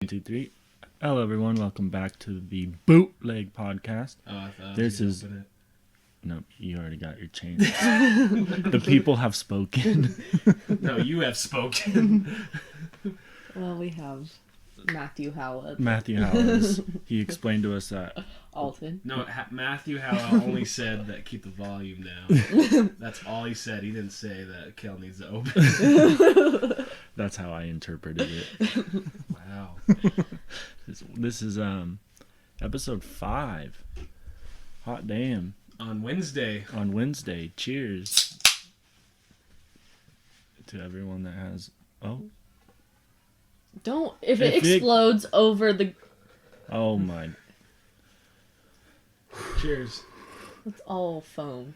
2, 3. Hello, everyone. Welcome back to the Bootleg podcast. Oh, I thought this is. Open it. No, you already got your chance. The people have spoken. No, you have spoken. Well, we have Matthew Howell. Matthew Howell. He explained to us that. Alton. No, Matthew Howell only said that keep the volume down. That's all he said. He didn't say that Kel needs to open. That's how I interpreted it. Wow. This is episode 5. Hot damn. On Wednesday. On Wednesday. Cheers to everyone that has. Oh. Don't. If it explodes over the. Oh my. Cheers. It's all foam.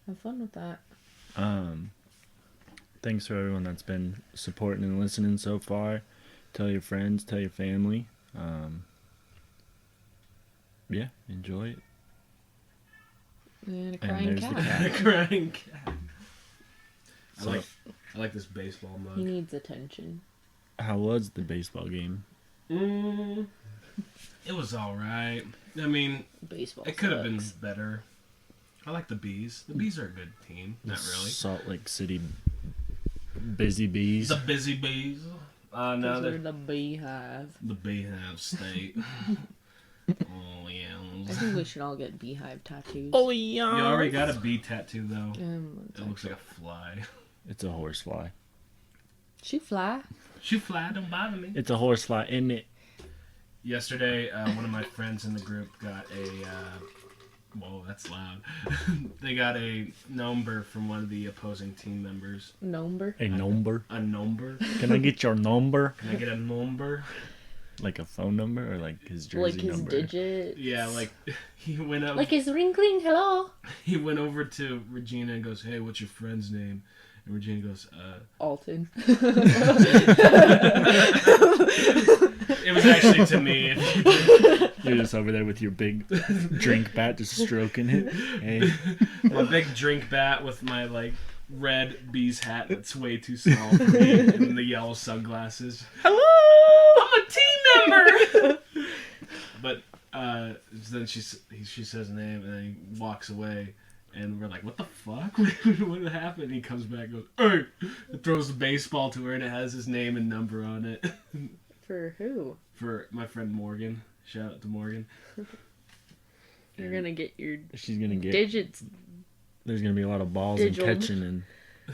Have fun with that. Thanks for everyone that's been supporting and listening so far. Tell your friends, tell your family. Yeah, enjoy it. And a And crying there's the cat. cat. Crying cat. So, I like this baseball mug. He needs attention. how was the baseball game? It was alright. I mean, Baseball. it could have been sucks. better. I like the Bees. The Bees are a good team. Not really. Salt Lake City Busy Bees. The Busy Bees. No, Those they're are the beehive. the Beehive State. Oh, yeah. I think we should all get beehive tattoos. Oh, yeah. You already got a bee tattoo, though. One It looks sec. like a fly. It's a horsefly. She fly. She fly, don't bother me. It's a horsefly, isn't it? Yesterday, one of my friends in the group got a... whoa, that's loud. They got a number from one of the opposing team members. Number. A number. A number? Can I get your number? Can I get a number? Like a phone number or like his jersey Like his number? digit. Yeah, like, he went up... Like his wrinkling hello. He went over to Regina and goes, hey, what's your friend's name? And Regina goes, Alton. It was actually to me. You're just over there with your big drink bat just stroking it. Hey. My big drink bat with my, like, red bees hat that's way too small for me. And the yellow sunglasses. Hello! I'm a team member! But then she says his name and then he walks away. And we're like, what the fuck? What happened? And he comes back and goes, hey! And throws the baseball to her and it has his name and number on it. For who? For my friend Morgan. Shout out to Morgan. You're gonna get your She's gonna get. digits. There's gonna be a lot of balls Digiled. and catching and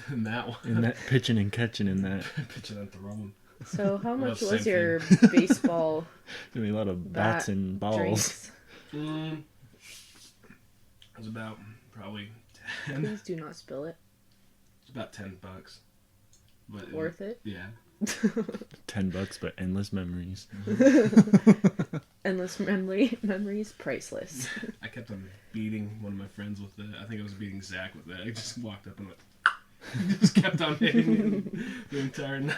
And that one. in that pitching and catching in that. Pitching and throwing. So how Well, much same was your baseball Gonna be a lot of bats bat and balls. drinks? It was about probably 10. Please do not spill it. It's about $10. But Worth it? Yeah. $10, but endless memories. Endless memories, priceless. I kept on beating one of my friends with it. I think I was beating Zach with it. I just walked up and went. Just kept on hitting him the entire night.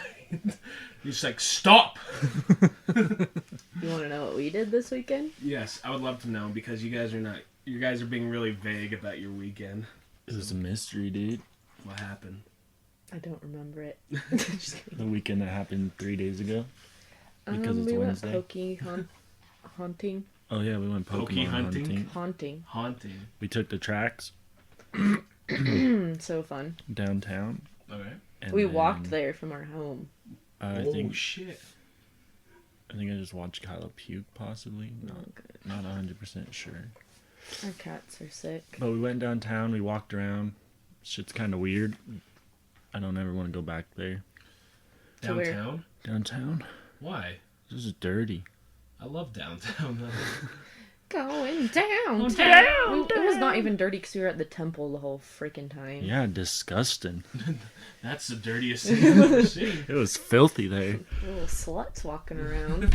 He's just like, stop! You want to know what we did this weekend? Yes, I would love to know because you guys are being really vague about your weekend. It was a mystery, dude. What happened? I don't remember it. The weekend that happened 3 days ago. Because it's we Wednesday. went haunting. Oh yeah, we went Pokemon hunting? hunting. Haunting. We took the tracks So fun. downtown. Okay. And We then, walked there from our home. I Oh, think shit. I just watched Kyla puke, possibly. Not 100% sure. Our cats are sick. But we went downtown. We walked around. Shit's kind of weird. I don't ever want to go back there. To where? Downtown? Downtown. Why? This is dirty. I love downtown. Going down. It was not even dirty because we were at the temple the whole freaking time. Yeah, disgusting. That's the dirtiest thing I've ever seen. It was filthy there. Little sluts walking around.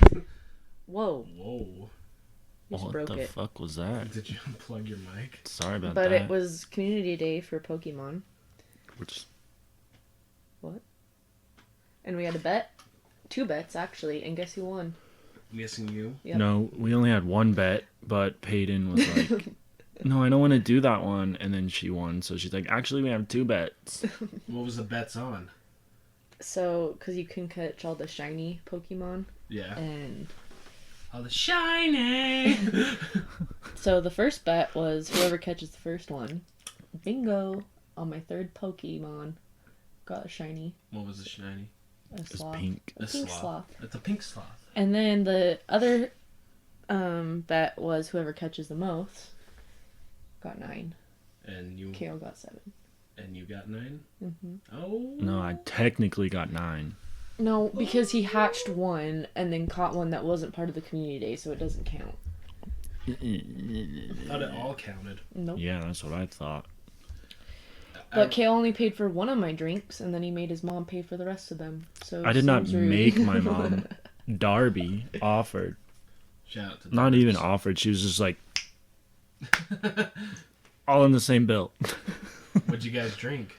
Whoa. Whoa. You just What broke the it. fuck was that? Did you unplug your mic? Sorry about But that. it was community day for Pokemon. Which, And we had a bet. 2 bets, actually. And guess who won? I'm guessing you. Yep. no, we only had one bet, but Peyton was like, no, I don't want to do that one. And then she won. So she's like, actually, we have 2 bets. What was the bets on? So, because you can catch all the shiny Pokemon Yeah. And Oh, the shiny. so the first bet was whoever catches the first one. Bingo! On my third Pokemon, got a shiny. What was the shiny? A It's sloth. pink. A pink sloth. It's a pink sloth. And then the other bet was whoever catches the most got 9. And you. Kale got 7. And you got 9. Mm-hmm. Oh. No, I technically got 9. No, because he hatched one and then caught one that wasn't part of the community day, so it doesn't count. I thought it all counted. Nope. Yeah, that's what I thought. But Kale only paid for one of my drinks, and then he made his mom pay for the rest of them. So I did not seems rude. make my mom. Darby offered. Shout out to Not Darby's. even offered. She was just like, all in the same bill. What'd you guys drink?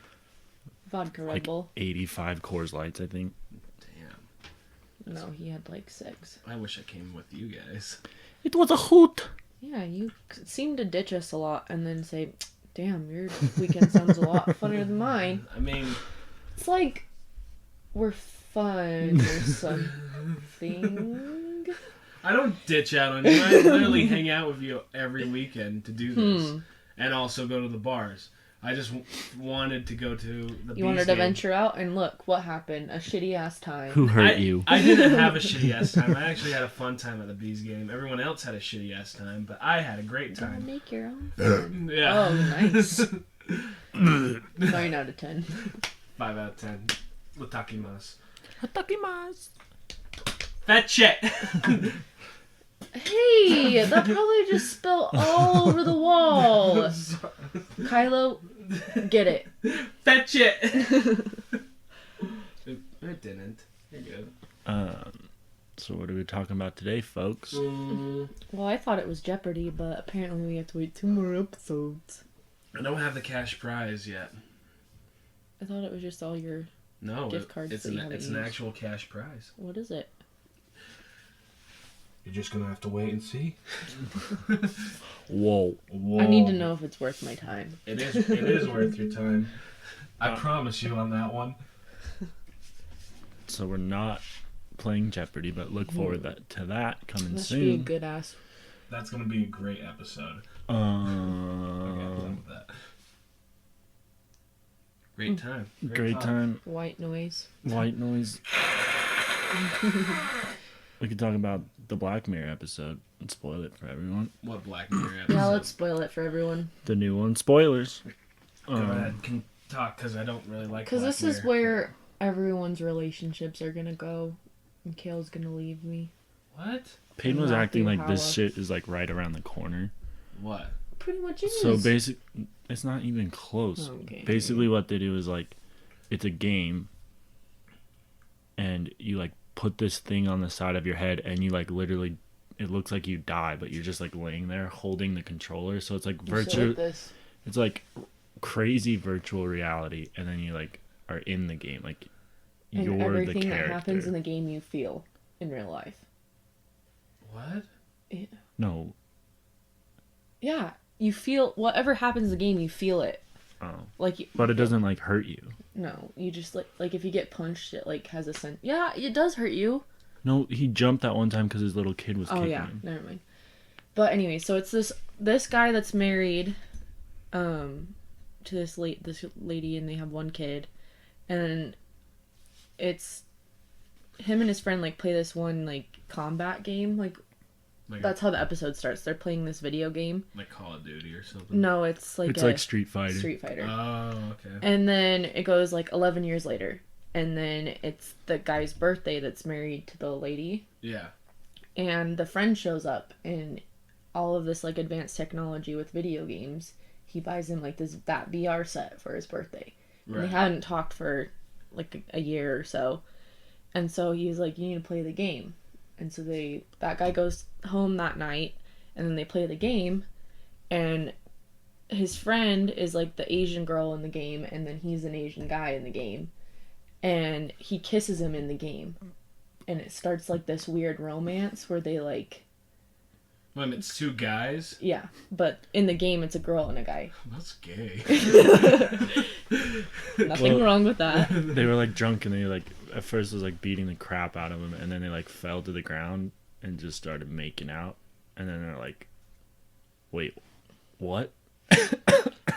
Vodka Red Like Bull. 85 Coors Lights, I think. Damn. No, he had like 6. I wish I came with you guys. It was a hoot. Yeah, you seem to ditch us a lot and then say, damn, your weekend sounds a lot funner than mine. I mean, It's like we're fun or something. I don't ditch out on you. I literally hang out with you every weekend to do this. And also go to the bars. I just wanted to go to the You wanted to venture out, and look what happened. A shitty ass time. Who hurt you? I didn't have a shitty ass time. I actually had a fun time at the Bees game. Everyone else had a shitty ass time, but I had a great Don't time. make your own. Yeah. Oh, nice. 9 out of 10. 5 out of 10. Latakimasu. Hatakimasu. Fat shit. Hey, that probably just spilled all over the wall. Kylo, get it. Fat shit. It didn't. You're good. So what are we talking about today, folks? Well, I thought it was Jeopardy, but apparently we have to wait 2 more episodes. I don't have the cash prize yet. I thought it was just all your... No, Gift cards it's that you an haven't it's an used. actual cash prize. What is it? You're just gonna have to wait and see. Whoa. Whoa. I need to know if it's worth my time. It is worth your time. I promise you on that one. So we're not playing Jeopardy, but look forward to that coming That should be a soon. good ass. That's gonna be a great episode. Okay, I'm done with that. Great time. Great time. White noise. White noise. We could talk about the Black Mirror episode and spoil it for everyone. What Black Mirror episode? Yeah, let's spoil it for everyone. The new one. Spoilers. Go ahead. Can talk because I don't really like. Because Black this is Mirror. where everyone's relationships are gonna go. And Kale's gonna leave me. What? Peyton was acting like this Holla. shit is like right around the corner. What? Pretty much is. So basic, it's not even close. Okay. Basically, what they do is like, it's a game, and you like put this thing on the side of your head, and you like literally, it looks like you die, but you're just like laying there holding the controller. So it's like So virtual. like this. It's like crazy virtual reality, and then you like are in the game, like And you're the everything character. that happens in the game you feel in real life. What? No. Yeah, you feel whatever happens in the game. You feel it. Oh. Like, But it doesn't like hurt you. no, you just like if you get punched, it like has a sense. Yeah, it does hurt you. No, he jumped that one time because his little kid was Oh kicking yeah, him. never mind. But anyway, so it's this guy that's married, to this lady, and they have one kid, and it's him and his friend like play this one like combat game. Like that's how the episode starts. They're playing this video game. Like Call of Duty or something. No, it's like It's like Street Fighter. Street Fighter. Oh, okay. And then it goes like 11 years later. And then it's the guy's birthday that's married to the lady. Yeah. And the friend shows up, and all of this like advanced technology with video games, he buys him like that VR set for his birthday. And they hadn't talked for like a year or so. And so he's like, you need to play the game. And so that guy goes home that night, and then they play the game, and his friend is like the Asian girl in the game, and then he's an Asian guy in the game, and he kisses him in the game, and it starts like this weird romance where they like, Wait, it's 2 guys? yeah, but in the game it's a girl and a guy. That's gay. Nothing wrong with that. They were like drunk, and they like at first was like beating the crap out of him, and then they like fell to the ground and just started making out, and then they're like, "Wait, what?"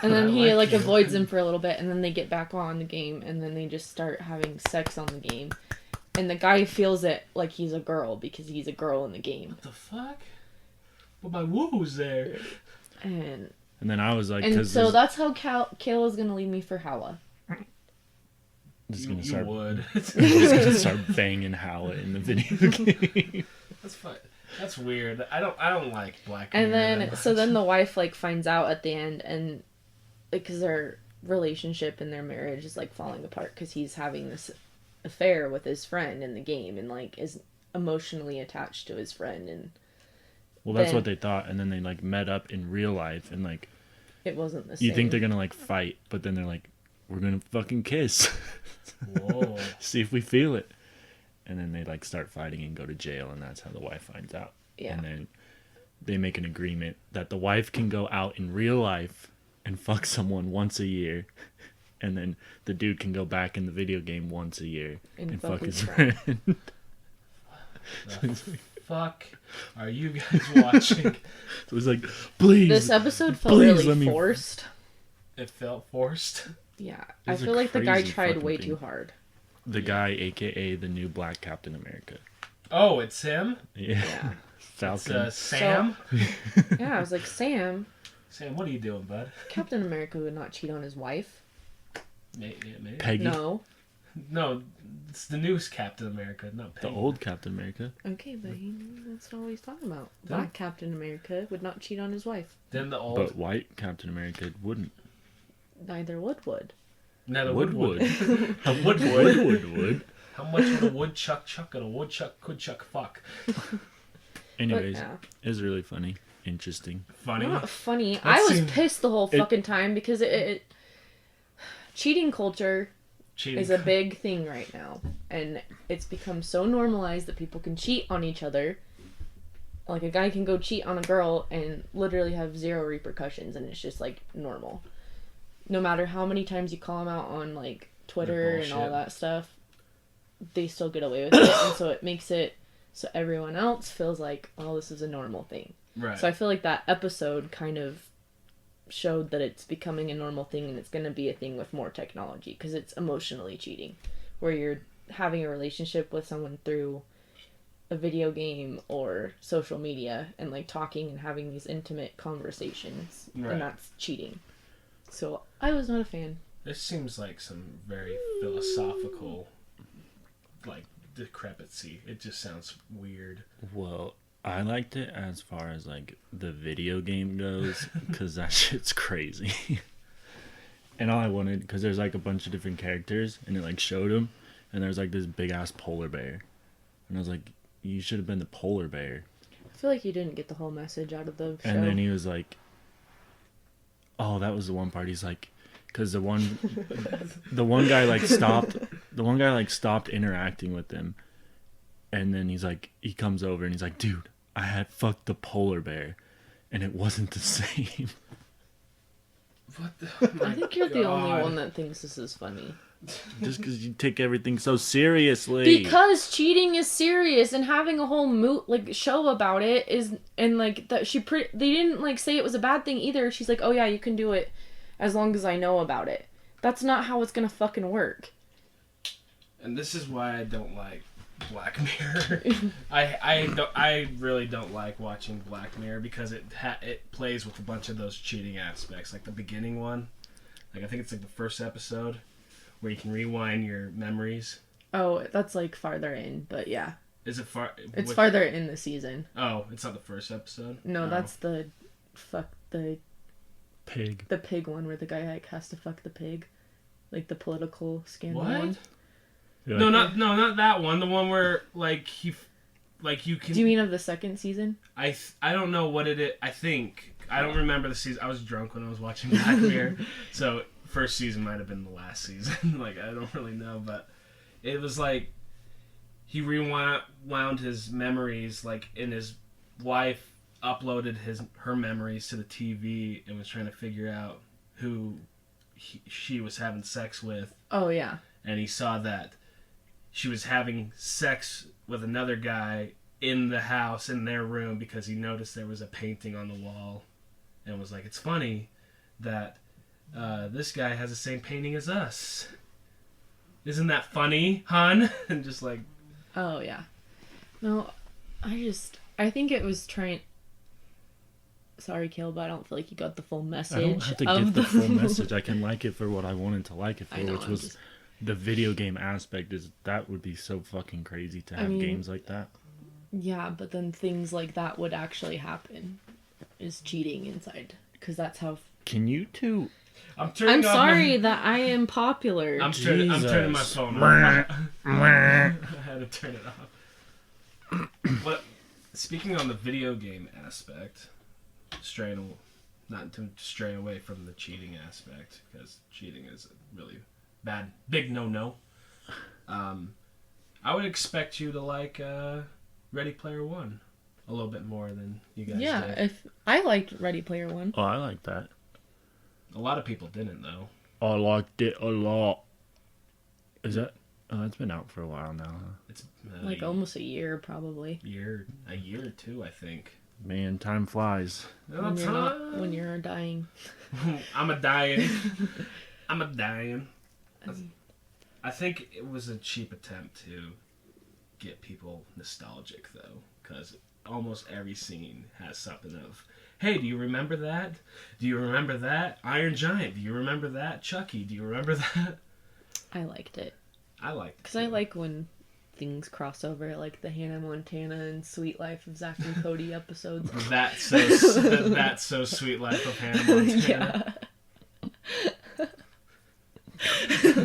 And then he like you. avoids them for a little bit, and then they get back on the game, and then they just start having sex on the game, and the guy feels it like he's a girl because he's a girl in the game. What the fuck? But my woohoo's there. And then I was like, and so that's how Kayla's gonna leave me for Hala. Just You gonna start, would. just gonna start banging Howard in the video game. That's fun. That's weird. I don't like Black And Mirror that then much. so then the wife like finds out at the end, and because their relationship and their marriage is like falling apart because he's having this affair with his friend in the game and like is emotionally attached to his friend, and Well, that's then what they thought, and then they like met up in real life, and like it wasn't the same. you think they're gonna like fight, but then they're like, "We're gonna fucking kiss." Whoa. See if we feel it. And then they like start fighting and go to jail, and that's how the wife finds out. Yeah. And then they make an agreement that the wife can go out in real life and fuck someone once a year, and then the dude can go back in the video game once a year and fuck his friend. The fuck are you guys watching? So it's like, please. This episode felt please really let me- forced. It felt forced. Yeah, It I was a feel like the guy crazy tried fucking way thing. too hard. The guy, aka the new Black Captain America. Oh, it's him? Yeah. Yeah. It's Falcon. Sam? Yeah, I was like, Sam, Sam, what are you doing, bud? Captain America would not cheat on his wife. Maybe. Peggy. No. No, it's the newest Captain America, not The Peggy. old Captain America. Okay, but that's not what he's talking about. Black Captain America would not cheat on his wife. Then the old... But white Captain America wouldn't. Neither would. No, the Would. A woodwood. Would. How much would a woodchuck chuck and a woodchuck could chuck fuck? Anyways, But, yeah. it was really funny. Interesting. Funny. Not funny. I was seemed- pissed the whole fucking time because it cheating culture Cheating. is a big thing right now, and it's become so normalized that people can cheat on each other. Like a guy can go cheat on a girl and literally have zero repercussions, and it's just like normal. No matter how many times you call them out on like Twitter and all bullshit. that stuff, they still get away with it, and so it makes it so everyone else feels like, oh, this is a normal thing. Right. So I feel like that episode kind of showed that it's becoming a normal thing, and it's going to be a thing with more technology because it's emotionally cheating, where you're having a relationship with someone through a video game or social media and like talking and having these intimate conversations, Right. and that's cheating. So I was not a fan. This seems like some very philosophical, like, decrepitcy. It just sounds weird. Well, I liked it as far as like the video game goes, because that shit's crazy. And all I wanted, because there's like a bunch of different characters, and it like showed them, and there's like this big ass polar bear, and I was like, you should have been the polar bear. I feel like you didn't get the whole message out of the show. And then he was like, oh, that was the one part. He's like, because the one guy like stopped interacting with him, and then he's like, he comes over and he's like, dude, I had fucked the polar bear, and it wasn't the same. What the... Oh my I think you're the only God. one that thinks this is funny. Just because you take everything so seriously. Because cheating is serious, and having a whole show about it is, and like that they didn't like say it was a bad thing either. She's like, oh yeah, you can do it as long as I know about it. That's not how it's gonna fucking work. And this is why I don't like Black Mirror. I really don't like watching Black Mirror because it plays with a bunch of those cheating aspects. Like the beginning one, like I think it's like the first episode where you can rewind your memories. Oh, that's like farther in, but yeah, Is it far? it's farther in the season. Oh, it's not the first episode. No, Oh. that's the Pig. the pig one where the guy like has to fuck the pig, like the political scandal What? one. You're No, like, not that one. The one where like you can. Do you mean of the second season? I don't know what it is. I don't remember the season. I was drunk when I was watching Black Mirror, so first season might have been the last season. Like I don't really know, but it was like he rewound his memories, like, and his wife uploaded her memories to the TV and was trying to figure out who she was having sex with, Oh yeah. and he saw that she was having sex with another guy in the house, in their room, because he noticed there was a painting on the wall, and was like, it's funny that this guy has the same painting as us. Isn't that funny, hon? And just like... Oh, yeah. No, I think it was trying... Sorry, Caleb, but I don't feel like you got the full message. I don't have to get the full message. I can like it for what I wanted to like it for, which was the video game aspect. That would be so fucking crazy to have games like that. Yeah, but then things like that would actually happen. Is cheating inside. Because that's how... Can you two... I'm sorry that I am popular. I'm turning my phone off. I had to turn it off. But speaking on the video game aspect, not to stray away from the cheating aspect, because cheating is a really bad, big no-no. I would expect you to like Ready Player One a little bit more than you guys did. Yeah, if I liked Ready Player One. Oh, I like that. A lot of people didn't, though. I liked it a lot. Is that... Oh, it's been out for a while now, huh? It's like almost a year, probably. a year or two, I think. Man, time flies. When you're dying. I'm a dying. I think it was a cheap attempt to get people nostalgic, though, because almost every scene has something of, hey, do you remember that? Do you remember that? Iron Giant, do you remember that? Chucky, do you remember that? I liked it. I liked it. Because I like when things cross over, like the Hannah Montana and Sweet Life of Zack and Cody episodes. That's so Sweet Life of Hannah Montana. Yeah.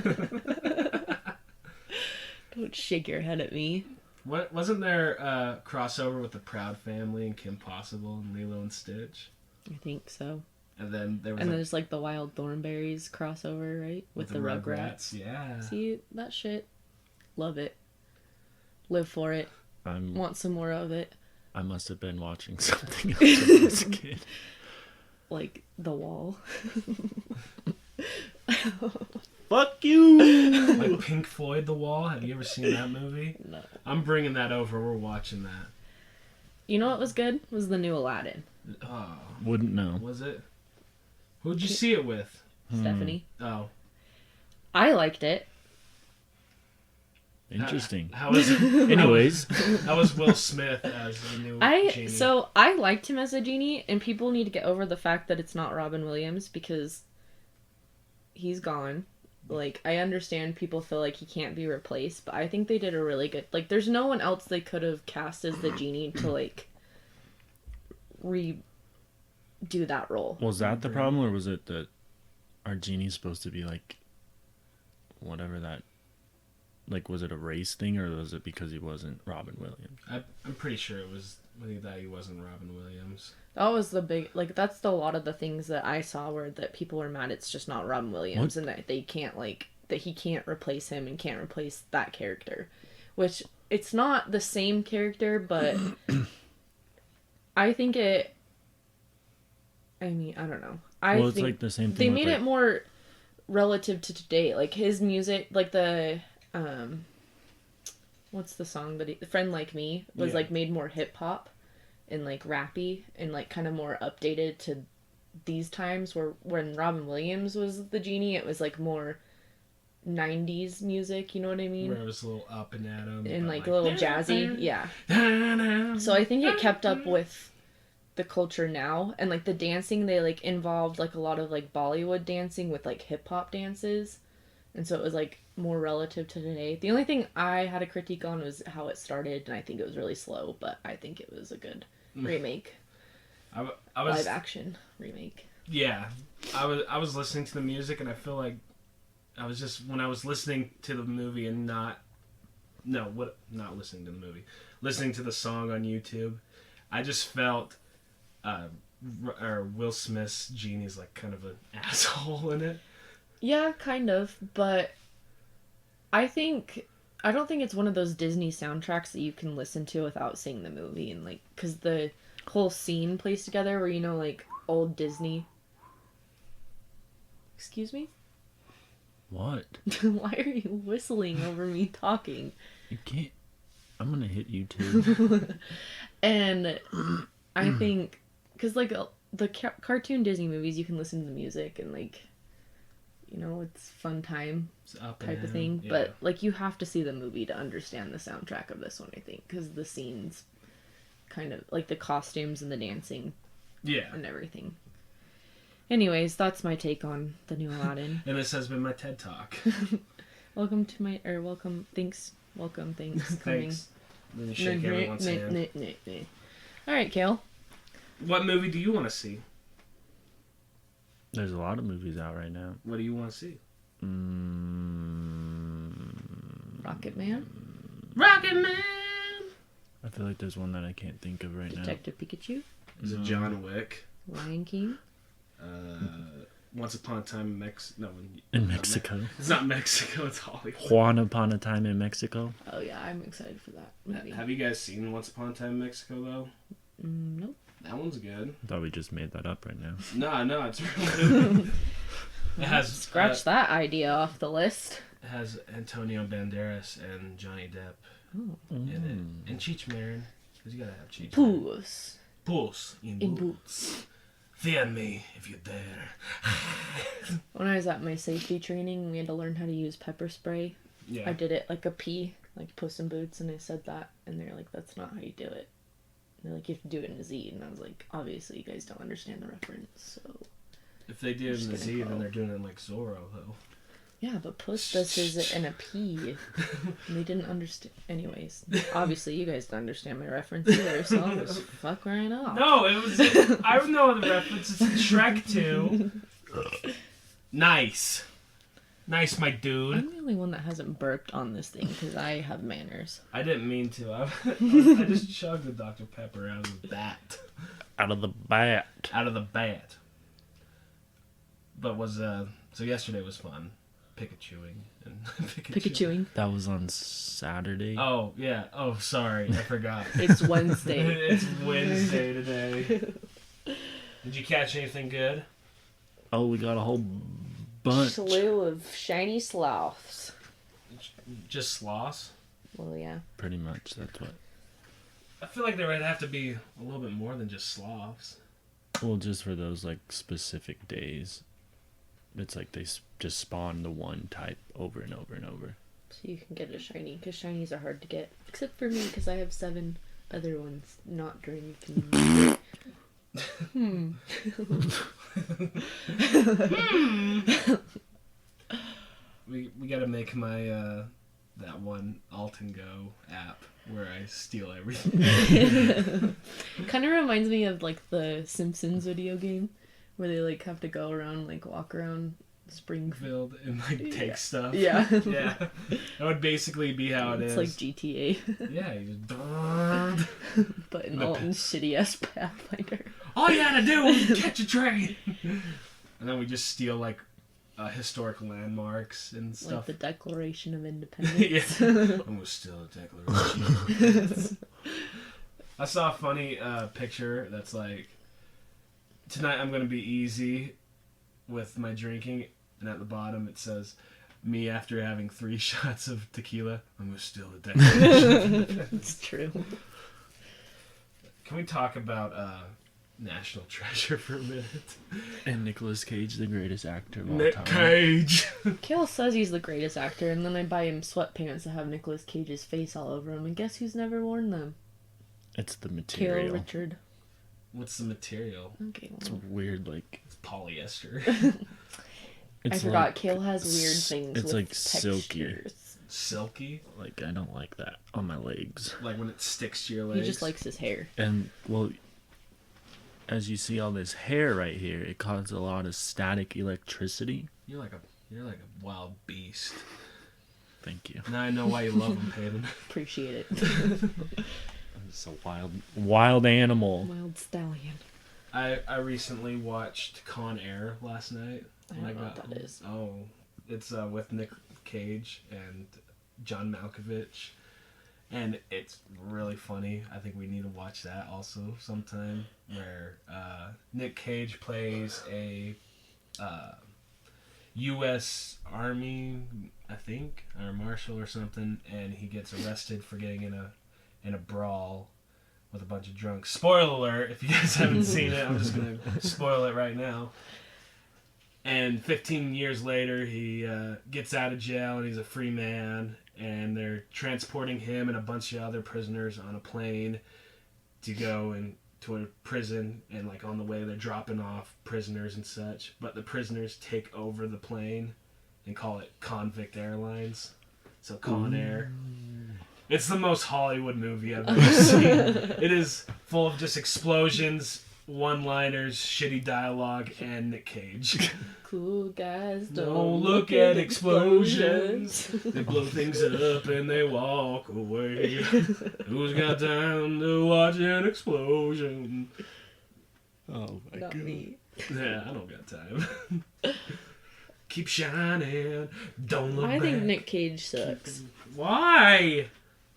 Don't shake your head at me. What wasn't there a crossover with the Proud Family and Kim Possible and Lilo and Stitch? I think so. And then there's like the Wild Thornberrys crossover, right? With the Rugrats. Yeah. See, that shit. Love it. Live for it. Want some more of it. I must have been watching something else when I was a kid. Like The Wall. Fuck you! Like Pink Floyd, The Wall. Have you ever seen that movie? No. I'm bringing that over. We're watching that. You know what was good? Was the new Aladdin. Oh. Wouldn't know. Was it? Who'd you see it with? Stephanie. Oh. I liked it. Interesting. How was it? Anyways. How was Will Smith as the new genie? So I liked him as a genie, and people need to get over the fact that it's not Robin Williams because he's gone. Like, I understand people feel like he can't be replaced, but I think they did a really good... Like, there's no one else they could have cast as the genie to, like, redo that role. Was that the problem, or was it that our genie's supposed to be, like, whatever that... Like, was it a race thing, or was it because he wasn't Robin Williams? I'm pretty sure it was that he wasn't Robin Williams. That was the big... Like, that's a lot of the things that I saw where that people were mad it's just not Robin Williams, and that they can't, like... That he can't replace him and can't replace that character. Which, it's not the same character, but... I think it... I mean, I don't know. Well, it's like the same thing. They made it more relative to today. Like, his music... Like, the... what's the song that Friend Like Me was like made more hip hop and like rappy and like kind of more updated to these times where when Robin Williams was the genie, it was like more 90s music, you know what I mean? Where it was a little up and at 'em. And like a little jazzy, yeah. So I think it kept up with the culture now, and like the dancing, they like involved like a lot of like Bollywood dancing with like hip hop dances. And so it was like more relative to today. The only thing I had a critique on was how it started, and I think it was really slow, but I think it was a good remake. I was live action remake. Yeah. I was listening to the music, and I feel like I was just, when I was listening to the movie and not listening to the movie, listening to the song on YouTube, I just felt Will Smith's genie's like kind of an asshole in it. Yeah, kind of, but I don't think it's one of those Disney soundtracks that you can listen to without seeing the movie, and like, because the whole scene plays together where, you know, like old Disney. Excuse me? What? Why are you whistling over me talking? You can't. I'm gonna hit you too. And I think, because like the cartoon Disney movies, you can listen to the music and like, you know, it's fun time It's up type of and thing. yeah. But like, you have to see the movie to understand the soundtrack of this one, I think, because the scenes, kind of like the costumes and the dancing Yeah. and everything. Anyways, that's my take on the new Aladdin. And this has been my TED Talk. Welcome, thanks. Welcome, thanks. Thanks. Then you shake everyone's hand. All right, Kale. What movie do you want to see? There's a lot of movies out right now. What do you want to see? Rocket Man, Rocket Man! I feel like there's one that I can't think of right Detective Pikachu, Is it John Wick? Lion King. Once Upon a Time in Mexico. now. In Mexico. It's not Mexico, it's Hollywood. Juan Upon a Time in Mexico. Oh yeah, I'm excited for that movie. Have you guys seen Once Upon a Time in Mexico, though? Nope. That one's good. I thought we just made that up right now. No, it's really good. It has Scratch that idea off the list. It has Antonio Banderas and Johnny Depp in it, and Cheech Marin, because you gotta have Cheech. Puss Puss in Boots. Fear me if you dare. When I was at my safety training, we had to learn how to use pepper spray. Yeah. I did it like a P, like Puss in Boots, and I said that, and they're like, "That's not how you do it." And they're like, "You have to do it in a Z," and I was like, "Obviously, you guys don't understand the reference." So If they did it in the Just Z, gonna then go. they're doing it like Zorro, though. yeah, but Puss does it in a P. And they didn't understand. Anyways, obviously, you guys don't understand my reference either, so I'll just fuck right off. No, it was. I know the reference. It's in Shrek 2. Nice. Nice, my dude. I'm the only one that hasn't burped on this thing because I have manners. I didn't mean to. I just chugged the Dr. Pepper out of the bat. Out of the bat. Out of the bat. But so yesterday was fun. Pikachuing and Pikachewing. That was on Saturday. Oh yeah. Oh sorry, I forgot. It's Wednesday. It's Wednesday today. Did you catch anything good? Oh, we got a whole bunch. Slew of shiny sloths. Just sloths? Well, yeah. Pretty much, that's what. I feel like there would have to be a little bit more than just sloths. Well, just for those like specific days. It's like they just spawn the one type over and over and over. So you can get a shiny, because shinies are hard to get. Except for me, because I have 7 other ones not during community. We gotta make my that one Alton Go app where I steal everything. Kind of reminds me of like the Simpsons video game, where they like have to go around, like walk around Springfield. Filled and like take stuff. Yeah. Yeah. That would basically be how it It's is. like GTA, Yeah, you just but in Alton's shitty ass Pathfinder. all you gotta do is catch a train. And then we just steal like historic landmarks and Like stuff. the Declaration of Independence. Yeah. I'm gonna steal a declaration. I saw a funny picture that's like, tonight I'm gonna be easy with my drinking, and at the bottom it says, me after having 3 shots of tequila, I'm gonna steal the declaration. It's true. Can we talk about National Treasure for a minute? And Nicolas Cage, the greatest actor of all Nick time. Cage. Kale says he's the greatest actor, and then I buy him sweatpants that have Nicolas Cage's face all over them, and guess who's never worn them? It's the Kale material. Richard. What's the material? Okay, It's well, weird, like It's polyester. it's I forgot like, Kale has weird things. It's with like silky. textures. Silky? Like I don't like that on my legs. Like when it sticks to your legs? He just likes his hair. And well, as you see all this hair right here, it causes a lot of static electricity. You're like a wild beast. Thank you. Now I know why you love him, Peyton. Appreciate it. It's a wild animal. Wild stallion. I recently watched Con Air last night. I when don't know what got that home. is. Oh, it's with Nick Cage and John Malkovich, and it's really funny. I think we need to watch that also sometime. Where Nick Cage plays a U.S. Army, I think, or Marshal or something, and he gets arrested for getting in a brawl with a bunch of drunks. Spoiler alert, if you guys haven't seen it, I'm just going to spoil it right now. And 15 years later, he gets out of jail and he's a free man, and they're transporting him and a bunch of other prisoners on a plane to go to a prison, and like on the way they're dropping off prisoners and such, but the prisoners take over the plane and call it Convict Airlines. So Con Air. It's the most Hollywood movie I've ever seen. It is full of just explosions, one-liners, shitty dialogue, and Nick Cage. Cool guys Don't look at explosions. They blow things up and they walk away. Who's got time to watch an explosion? Oh my Not god. me. Yeah, I don't got time. Keep shining. Don't look I back. think Nick Cage sucks. Why?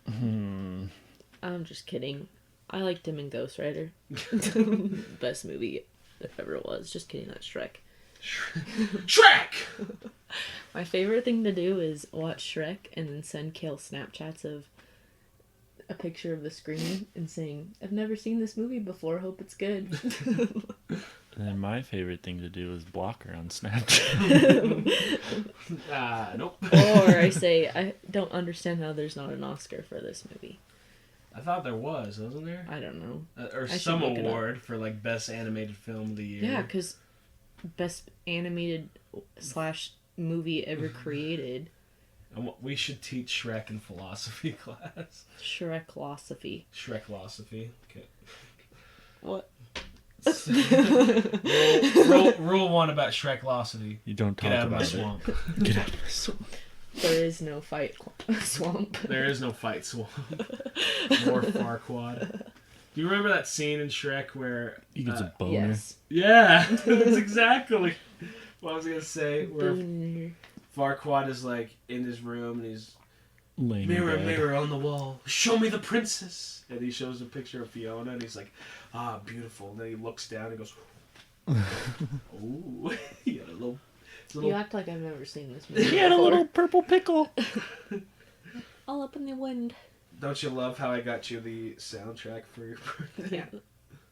I'm just kidding. I liked him in Ghost Rider. Best movie there ever was. Just kidding, that's Shrek. Shrek! My favorite thing to do is watch Shrek and then send Kale Snapchats of a picture of the screen and saying, I've never seen this movie before, hope it's good. And then my favorite thing to do is block her on Snapchat. Nope. Or I say, I don't understand how there's not an Oscar for this movie. I thought there wasn't there? I don't know. Or I should some look it up. award for like best animated film of the year. Yeah, because best animated / movie ever created. And we should teach Shrek in philosophy class. Shreklosophy. Shreklosophy. Okay. What? Rule 1 about Shreklosophy. You don't talk Get out of about my it. swamp. Get out of my swamp. There is no fight swamp. There is no fight swamp. More Farquaad. Do you remember that scene in Shrek where... He gets a boner. Yes. Yeah, that's exactly what I was going to say. Where Booner. Farquaad is like in his room and he's... Laying in Mirror, bed. mirror on the wall, show me the princess. And he shows a picture of Fiona and he's like, ah, beautiful. And then he looks down and goes, ooh. He had a little... You act like I've never seen this movie. He had a before. little purple pickle. All up in the wind. Don't you love how I got you the soundtrack for your birthday? Yeah.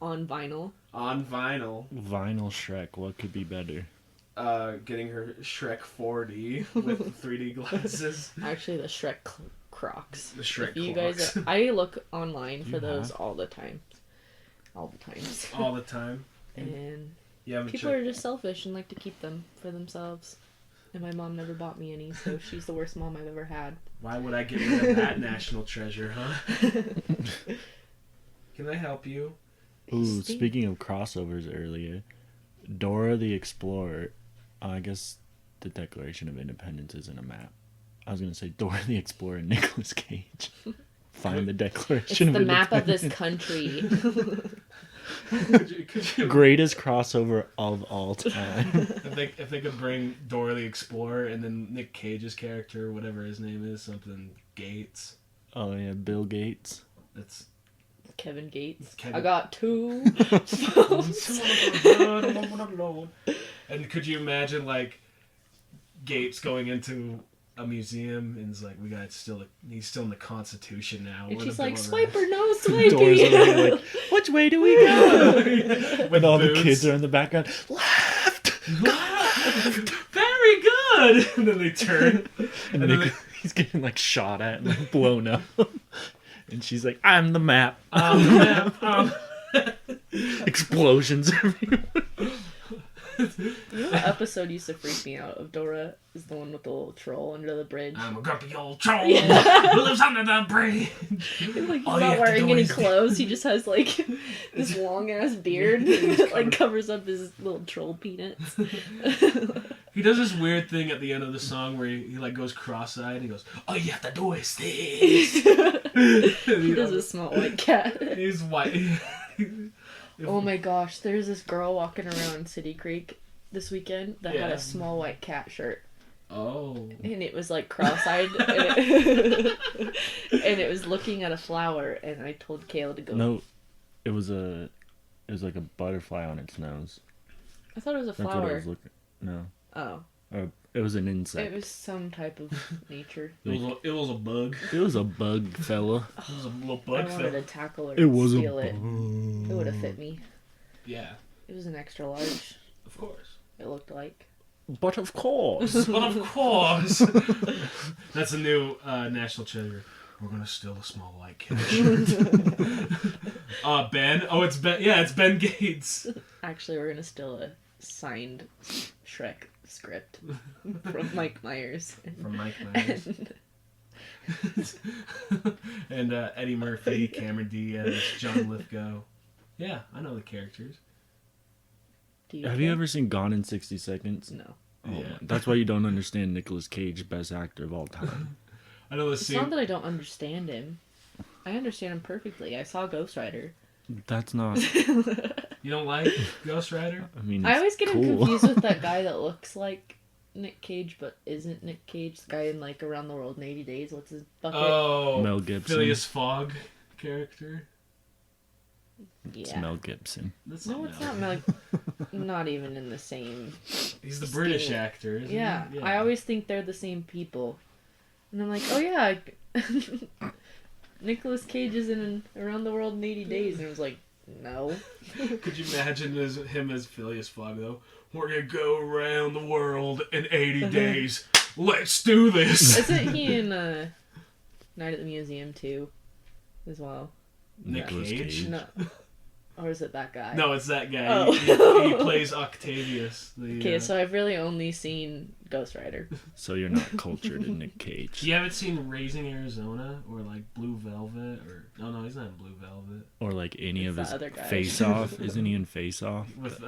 On vinyl. On vinyl. Vinyl Shrek. What could be better? Getting her Shrek 4D with 3D glasses. Actually, the Shrek Crocs. The Shrek If you Crocs. guys, I look online You for those have? all the time. All the times. All the time. And You haven't people checked- are just selfish and like to keep them for themselves. And my mom never bought me any, so she's the worst mom I've ever had. Why would I get rid of that national treasure, huh? Can I help you? Ooh, speaking of crossovers earlier, Dora the Explorer. I guess the Declaration of Independence isn't a map. I was gonna say Dora the Explorer and Nicolas Cage. Find the It's Declaration the of map of Independence. this country. Could you Greatest crossover of all time. if they could bring Dora the Explorer and then Nick Cage's character, whatever his name is, something Gates. Oh yeah, Bill Gates. That's Kevin Gates. Kevin- I got 2. And could you imagine like Gates going into a museum and he's like, he's still in the Constitution now. And We're she's the like, Bill of swipe or no Doors swipey. open, like, which way do we go? Rights. When all the boots. kids are in the background, left. Very good. And then they turn. And And then Nick, he's getting like shot at and like blown up. And she's like, I'm the map. Explosions everywhere. You know what episode used to freak me out of Dora is the one with the little troll under the bridge. I'm a grumpy old troll Yeah. who lives under the bridge. And, like, he's All you not have to wearing do any is- clothes. He just has like this long ass beard that like covers up his little troll peanuts. He does this weird thing at the end of the song where he like goes cross-eyed. He goes, all you have to do is this. He does a small white cat. He's white. Oh my gosh, there's this girl walking around City Creek this weekend that had Yeah. a small white cat shirt. Oh. And it was like cross-eyed and it was looking at a flower, and I told Kayla to go. No, it was like a butterfly on its nose. I thought it was a That's what I flower. was looking. No. Oh. It was an insect. It was some type of nature. It was a bug. It was a bug, fella. It was a little I bug wanted thing. to tackle or It was a steal it. bug. It would have fit me. Yeah, It was an extra large. of course. It looked like. But of course. But of course. That's a new national treasure. We're gonna steal a small white cat shirt. Ben. Oh, it's Ben. Yeah, it's Ben Gates. Actually, we're gonna steal a signed Shrek script from Mike Myers. From Mike Myers. And Eddie Murphy, Cameron Diaz, John Lithgow. Yeah, I know the characters. Have you ever seen Gone in 60 Seconds? No. Oh, Yeah. That's why you don't understand Nicolas Cage, best actor of all time. I know the It's scene. not that I don't understand him. I understand him perfectly. I saw Ghost Rider. That's not. You don't like Ghost Rider? I mean, I always get him cool. confused with that guy that looks like Nick Cage but isn't Nick Cage. The guy in like Around the World in 80 Days. What's his bucket? Oh, Mel Gibson. Phileas Fogg character. It's yeah. Mel Gibson. That's No, it's not Mel. Not even in the same. He's the British Scheme. actor, isn't Yeah, he? I always think they're the same people, and I'm like, oh yeah, Nicolas Cage is in Around the World in 80 Days, and I was like, no. Could you imagine him as Phileas Fogg though? We're gonna go around the world in 80 days. Let's do this. Isn't he in Night at the Museum too, as well? Nicolas Cage? Cage. No, or is it that guy? No, it's that guy. Oh. He plays Octavius. Okay, so I've really only seen Ghost Rider. So you're not cultured in Nick Cage. You haven't seen Raising Arizona or like Blue Velvet or no, he's not in Blue Velvet Or like any It's of that his other guy. Face Off. Isn't he in Face Off? with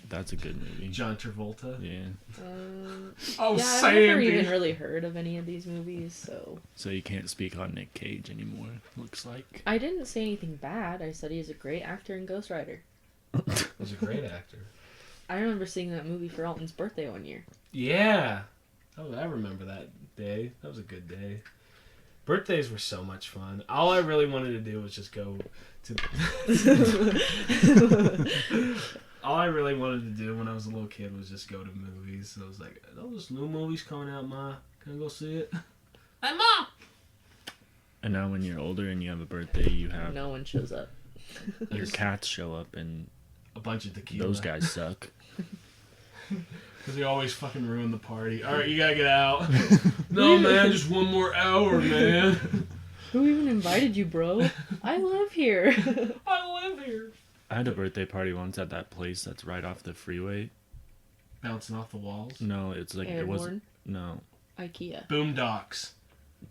That's a good movie. John Travolta. Yeah. Oh, Yeah, I've never even really heard of any of these movies, so So you can't speak on Nick Cage anymore, looks like. I didn't say anything bad. I said he's a great actor in Ghost Rider. He's a great actor. I remember seeing that movie for Alton's birthday one year. Yeah. Oh, I remember that day. That was a good day. Birthdays were so much fun. All I really wanted to do was just go to. All I really wanted to do when I was a little kid was just go to movies. So I was like, "Those new movies coming out, Ma. Can I go see it?" Hey, Ma. And now when you're older and you have a birthday, you have No one shows up. your cats show up and A bunch of tequila. those guys suck. Because they always fucking ruin the party. All right, you gotta get out. No, man, just one more hour, man. Who even invited you, bro? I live here. I live here. I had a birthday party once at that place that's right off the freeway. Bouncing off the walls. No, it's like it wasn't. Airborne, No, IKEA. Boondocks.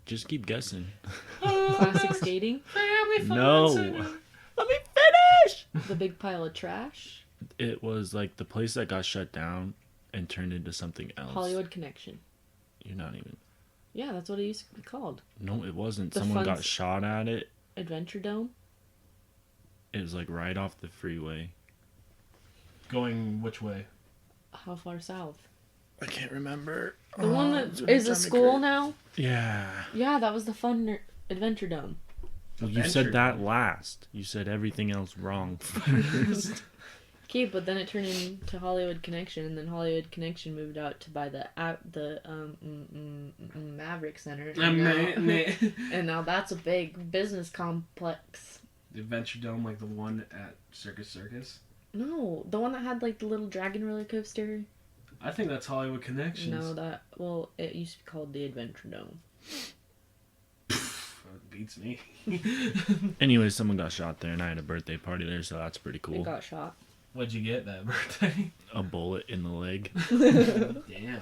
just keep guessing. Classic skating. Family fun No. center. Let me finish. The big pile of trash. It was like the place that got shut down and turned into something else. Hollywood Connection. You're not even. Yeah, that's what it used to be called. No, it wasn't. The Someone fun got shot at it. Adventure Dome. It was like right off the freeway. Going which way? How far south? I can't remember. The one that is a school now? Yeah. Yeah, that was the fun Adventure Dome. Well, you said that last. You said everything else wrong first. Okay, but then it turned into Hollywood Connection, and then Hollywood Connection moved out to buy the Maverick Center, and now that's a big business complex. The Adventure Dome, like the one at Circus. No, the one that had like the little dragon roller coaster. I think that's Hollywood Connections. No, it used to be called the Adventure Dome. That beats me. Anyway, someone got shot there, and I had a birthday party there, so that's pretty It cool. got shot. What'd you get that birthday? A bullet in the leg. Damn.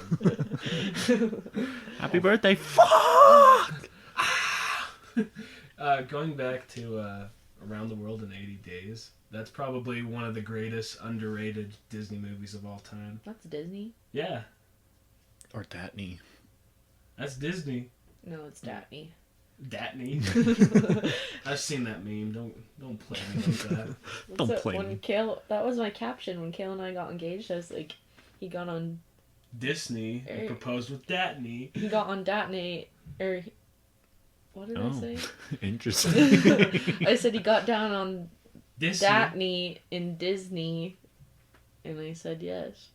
Happy birthday! Fuck! Going back to Around the World in 80 Days, that's probably one of the greatest underrated Disney movies of all time. That's Disney. Yeah, Or Datney. that's Disney. No, it's Daphne. Datney. I've seen that meme. Don't play me like that. Don't play when me. Kale, that was my caption when Kale and I got engaged. I was like, he got on Disney and proposed with Datney. Daphne, or what did I say? Interesting. I said he got down on Disney. Daphne in Disney, and I said yes.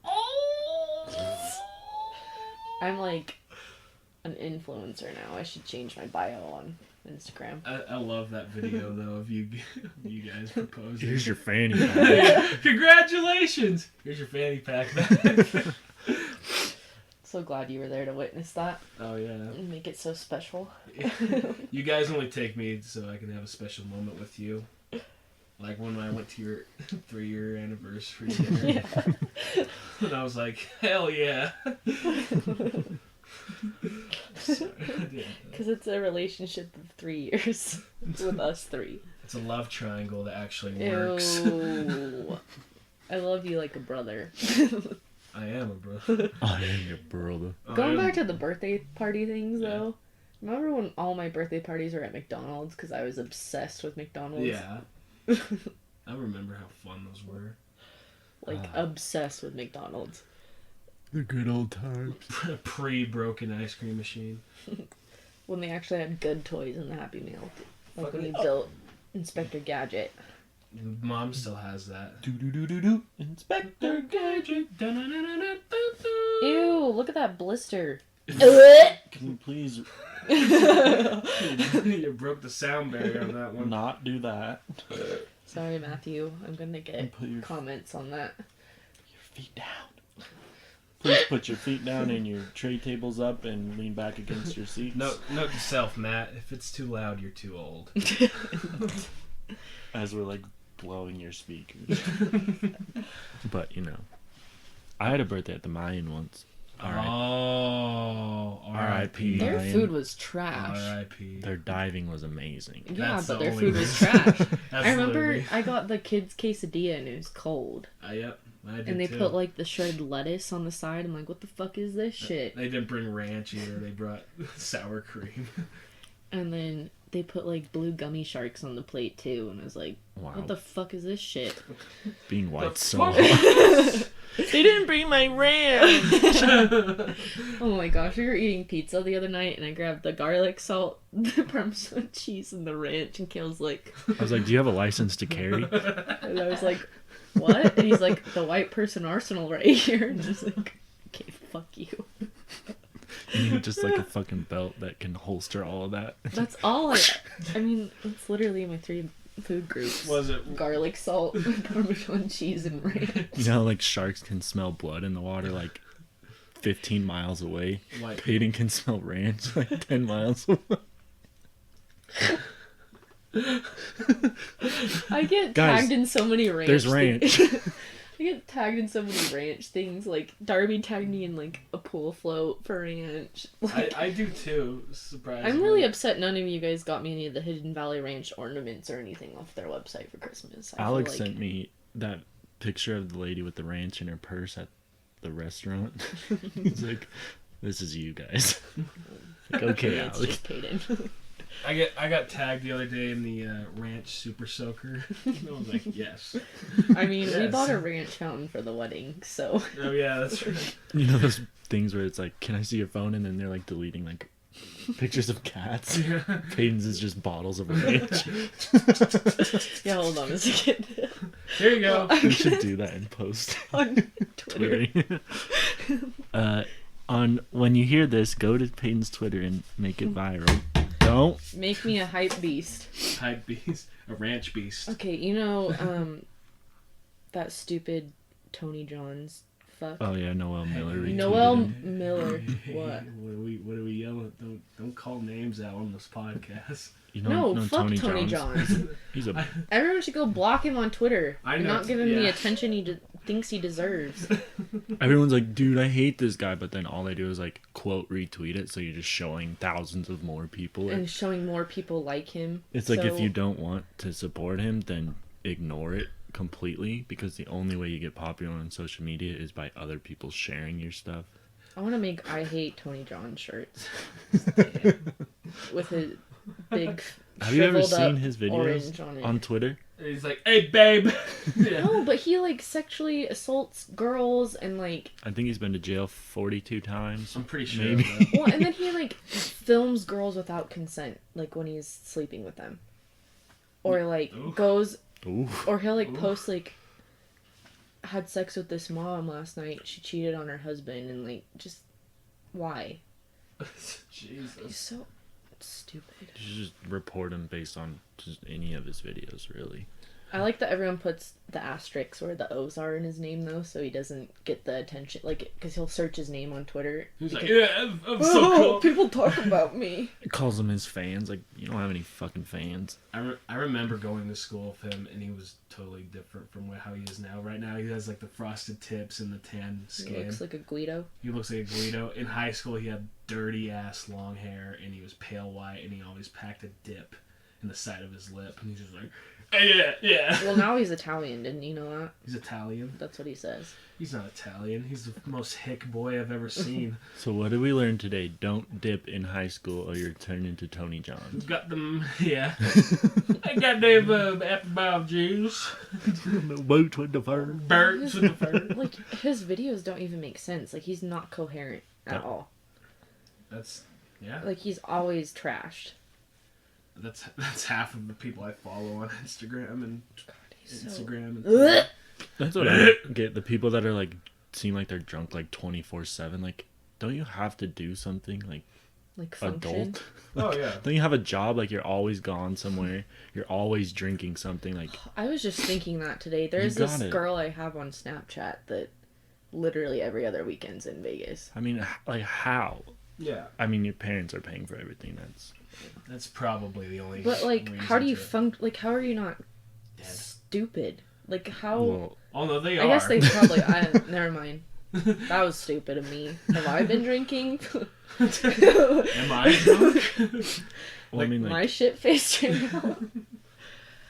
Oh! I'm like an influencer now. I should change my bio on Instagram. I love that video though of you guys proposing. Here's your fanny pack. Congratulations! Here's your fanny pack. So glad you were there to witness that Oh yeah. and make it so special. You guys only take me so I can have a special moment with you. Like when I went to your 3-year anniversary dinner. Yeah. And I was like, hell yeah. Because it's a relationship of 3 years with us 3. It's a love triangle that actually works. Ew. I love you like a brother. I am a brother. I am your brother. Going back to the birthday party things, though. Remember when all my birthday parties were at McDonald's? Because I was obsessed with McDonald's. Yeah. I remember how fun those were. Like, obsessed with McDonald's. The good old times. Pre-broken ice cream machine. When they actually had good toys in the Happy Meal. Like when Fucking- you built Inspector Gadget. Mom still has that. Do. Inspector Gadget. Ew, look at that blister. Can you please You broke the sound barrier on that one. not do that? Sorry, Matthew. I'm gonna get Put your comments on that. feet down. Please put your feet down and your tray tables up and lean back against your seats. Note to self, Matt. If it's too loud, you're too old. As we're like blowing your speakers. But you know, I had a birthday at the Mayan once. Oh, R.I.P. Their Ryan. food was trash. R.I.P. Their diving was amazing. Yeah, That's but the their only food was reason. trash. I Absolutely. remember I got the kids' quesadilla and it was cold. Yep, I did And they too. put like the shredded lettuce on the side. I'm like, what the fuck is this shit? They didn't bring ranch either. They brought sour cream. And then they put like blue gummy sharks on the plate too. And I was like, Wow. what the fuck is this shit? Being white The so fuck? hard. They didn't bring my ranch. Oh my gosh, we were eating pizza the other night and I grabbed the garlic salt, the Parmesan cheese, and the ranch. And Kale's like, I was like, do you have a license to carry? and I was like, what? And he's like, the white person arsenal right here. And I was like, okay, fuck you. You need just like a fucking belt that can holster all of that. That's all I mean, it's literally my 3 food groups. Was it? Garlic salt, Parmesan cheese, and ranch. You know how like sharks can smell blood in the water like 15 miles away? Like, Peyton can smell ranch like 10 miles away. I get Guys, tagged in so many ranch there's things. ranch. I get tagged in so many ranch things. Like, Darby tagged me in, like, a pool float for ranch. Like, I do too. Surprisingly. I'm really upset none of you guys got me any of the Hidden Valley Ranch ornaments or anything off their website for Christmas. I feel Alex like... sent me that picture of the lady with the ranch in her purse at the restaurant. He's like, this is you guys. Like, okay, It's Alex. just Peyton. I got tagged the other day in the ranch super soaker. I was like, yes. I mean, we Yes. bought a ranch fountain for the wedding, so... Oh yeah, that's right. You know those things where it's like, can I see your phone? And then they're like deleting like pictures of cats. Yeah. Peyton's is just bottles of ranch. Yeah, hold on a second. Here you go. We should do that in post. On Twitter. On when you hear this, go to Peyton's Twitter and make it viral. Don't. Make me a hype beast. Hype beast, a ranch beast. Okay, you know, that stupid Tony Johns fuck. Oh yeah, Noel Miller. retweeted Noel him. Miller. What? What are we yelling? Don't call names out on this podcast. You No, know fuck Tony Johns. He's a. Everyone should go block him on Twitter I and know, not give him the yeah. attention he thinks he deserves. Everyone's like, dude, I hate this guy, but then all they do is like quote retweet it, so you're just showing thousands of more people. And showing more people like him. It's like if So- you don't want to support him, then ignore it completely, because the only way you get popular on social media is by other people sharing your stuff. I want to make I Hate Tony John shirts. With his big Have you ever shriveled up seen his videos orange on it. on Twitter? He's like, hey babe. Yeah. No, but he like sexually assaults girls and like I think he's been to jail 42 times. I'm pretty sure. Maybe. of that. well, and then he like films girls without consent, like when he's sleeping with them, or like Ooh. goes, Ooh. or he'll like Ooh. post like had sex with this mom last night. She cheated on her husband and like just Why? Jesus. He's so stupid. You should just report him based on just any of his videos, really. I like that everyone puts the asterisks where the O's are in his name, though, so he doesn't get the attention. Like, because he'll search his name on Twitter. He's like, because, yeah, I'm so cool. People talk about me. It calls them his fans. Like, you don't have any fucking fans. I remember going to school with him, and he was totally different from how he is now. Right now, he has like the frosted tips and the tan skin. He looks like a Guido. He looks like a Guido. In high school, he had dirty ass long hair, and he was pale white, and he always packed a dip in the side of his lip, and he's just like, yeah. Well, now he's Italian, didn't you know that? He's Italian. That's what he says. He's not Italian. He's the most hick boy I've ever seen. So what did we learn today? Don't dip in high school or you're turned into Tony John. Got them, yeah. I got them apple bomb juice. Boots with the fur. Birds with the fur. Like, his videos don't even make sense. Like, he's not coherent at all. That's, yeah. Like, he's always trashed. That's half of the people I follow on Instagram and Instagram. And... That's what I get. The people that are like, seem like they're drunk like 24/7. Like, don't you have to do something like function? adult? Oh yeah. Don't you have a job? Like, you're always gone somewhere. You're always drinking something. Like, I was just thinking that today. There's this girl I have on Snapchat that literally every other weekend's in Vegas. I mean, like, how? Yeah. I mean, your parents are paying for everything. That's probably the only. But like, how do you Like, how are you not dead? Stupid? Like, how? Well, oh no, they are. I guess they probably. Never mind. That was stupid of me. Have I been drinking? Am I drunk? well, I mean, like, my shit faced right now.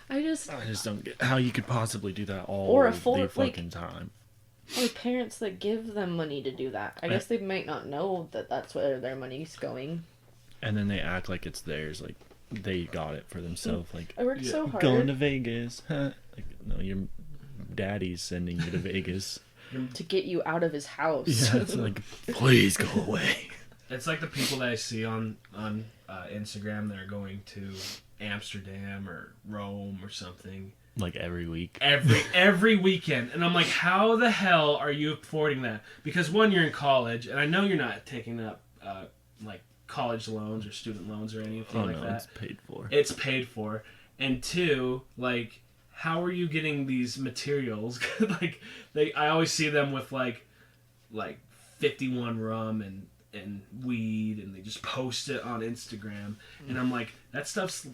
I just don't get how you could possibly do that all or a the full, fucking time. Or parents that give them money to do that. I guess they might not know that that's where their money's going. And then they act like it's theirs, like they got it for themselves. Like, I worked so hard. Going to Vegas. Huh? Like, no, your daddy's sending you to Vegas. To get you out of his house. Yeah, it's like, please go away. It's like the people that I see on Instagram that are going to Amsterdam or Rome or something. Like every week. Every weekend. And I'm like, how the hell are you affording that? Because one, you're in college, and I know you're not taking up like college loans or student loans or anything like that. It's paid for. It's paid for. And two, like, how are you getting these materials? Like, I always see them with like 51 rum and weed, and they just post it on Instagram. And I'm like, that stuff's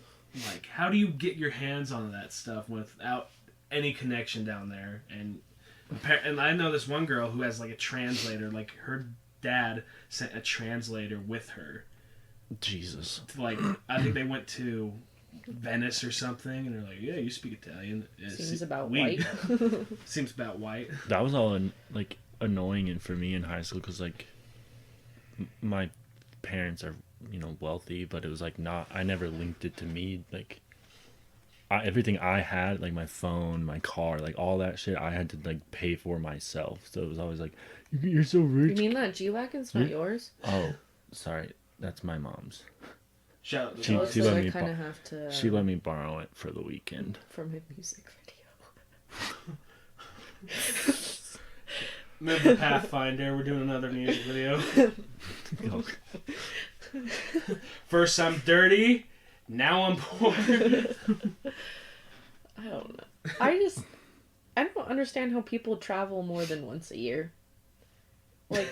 like, how do you get your hands on that stuff without any connection down there? And I know this one girl who has like a translator. Like, her dad sent a translator with her. Jesus. Like, I think they went to Venice or something, and they're like, yeah, you speak Italian. Seems about weed. white. Seems about white. That was all like annoying and for me in high school because like my parents are, you know, wealthy, but it was like not, I never linked it to me. Like, everything I had, like my phone, my car, like all that shit, I had to like pay for myself. So it was always like, you're so rich. You mean that G-Wagon's not yours? Oh, sorry. That's my mom's. Shout out to She, those. she So let I me kind of have to... she let me borrow it for the weekend. For my music video. Remember Pathfinder? We're doing another music video. First I'm dirty, now I'm poor. I don't know. I don't understand how people travel more than once a year. Like,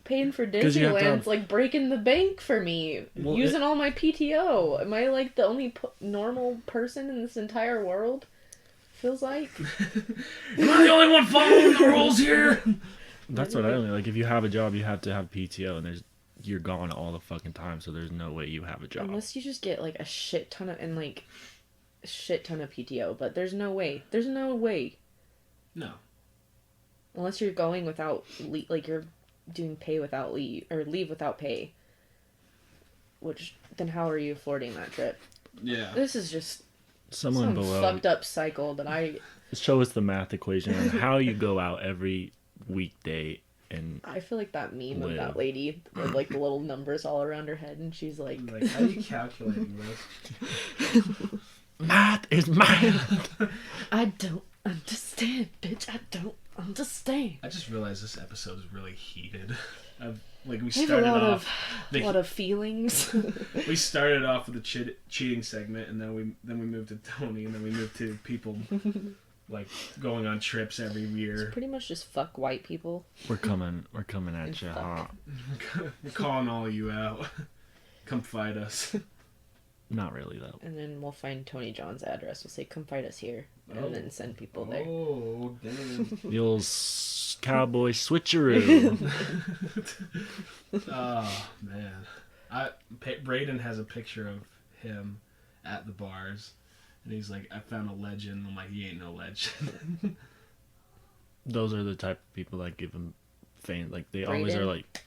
paying for 'Cause you have to Disneyland's have- like breaking the bank for me. Well, Using all my PTO. Am I like the only normal person in this entire world? Feels like. Am I the only one following the rules here? That's what I only like. If you have a job, you have to have PTO, and you're gone all the fucking time, so there's no way you have a job. Unless you just get like a shit ton of PTO, but there's no way. There's no way. No. Unless you're going without like you're doing pay without leave or leave without pay. Which then how are you affording that trip? Yeah. This is just Someone some below fucked up cycle that I show us the math equation on how you go out every weekday and feel like that meme live. of that lady with like the little numbers all around her head, and she's like, How are you calculating this? math is math. I don't understand, bitch. I don't Understand. I just realized this episode is really heated. We I have started a off. lot of feelings. We started off with the cheating segment, and then we moved to Tony, and then we moved to people like going on trips every year. It's pretty much just fuck white people. We're coming at you hot. We're calling all you out. Come fight us. Not really though. And then we'll find Tony John's address. We'll say, come fight us here. And then send people there. Oh, damn. The old cowboy switcheroo. Oh, man. Braden has a picture of him at the bars. And he's like, I found a legend. I'm like, he ain't no legend. Those are the type of people that give him fame. Like, they Braden. always are like...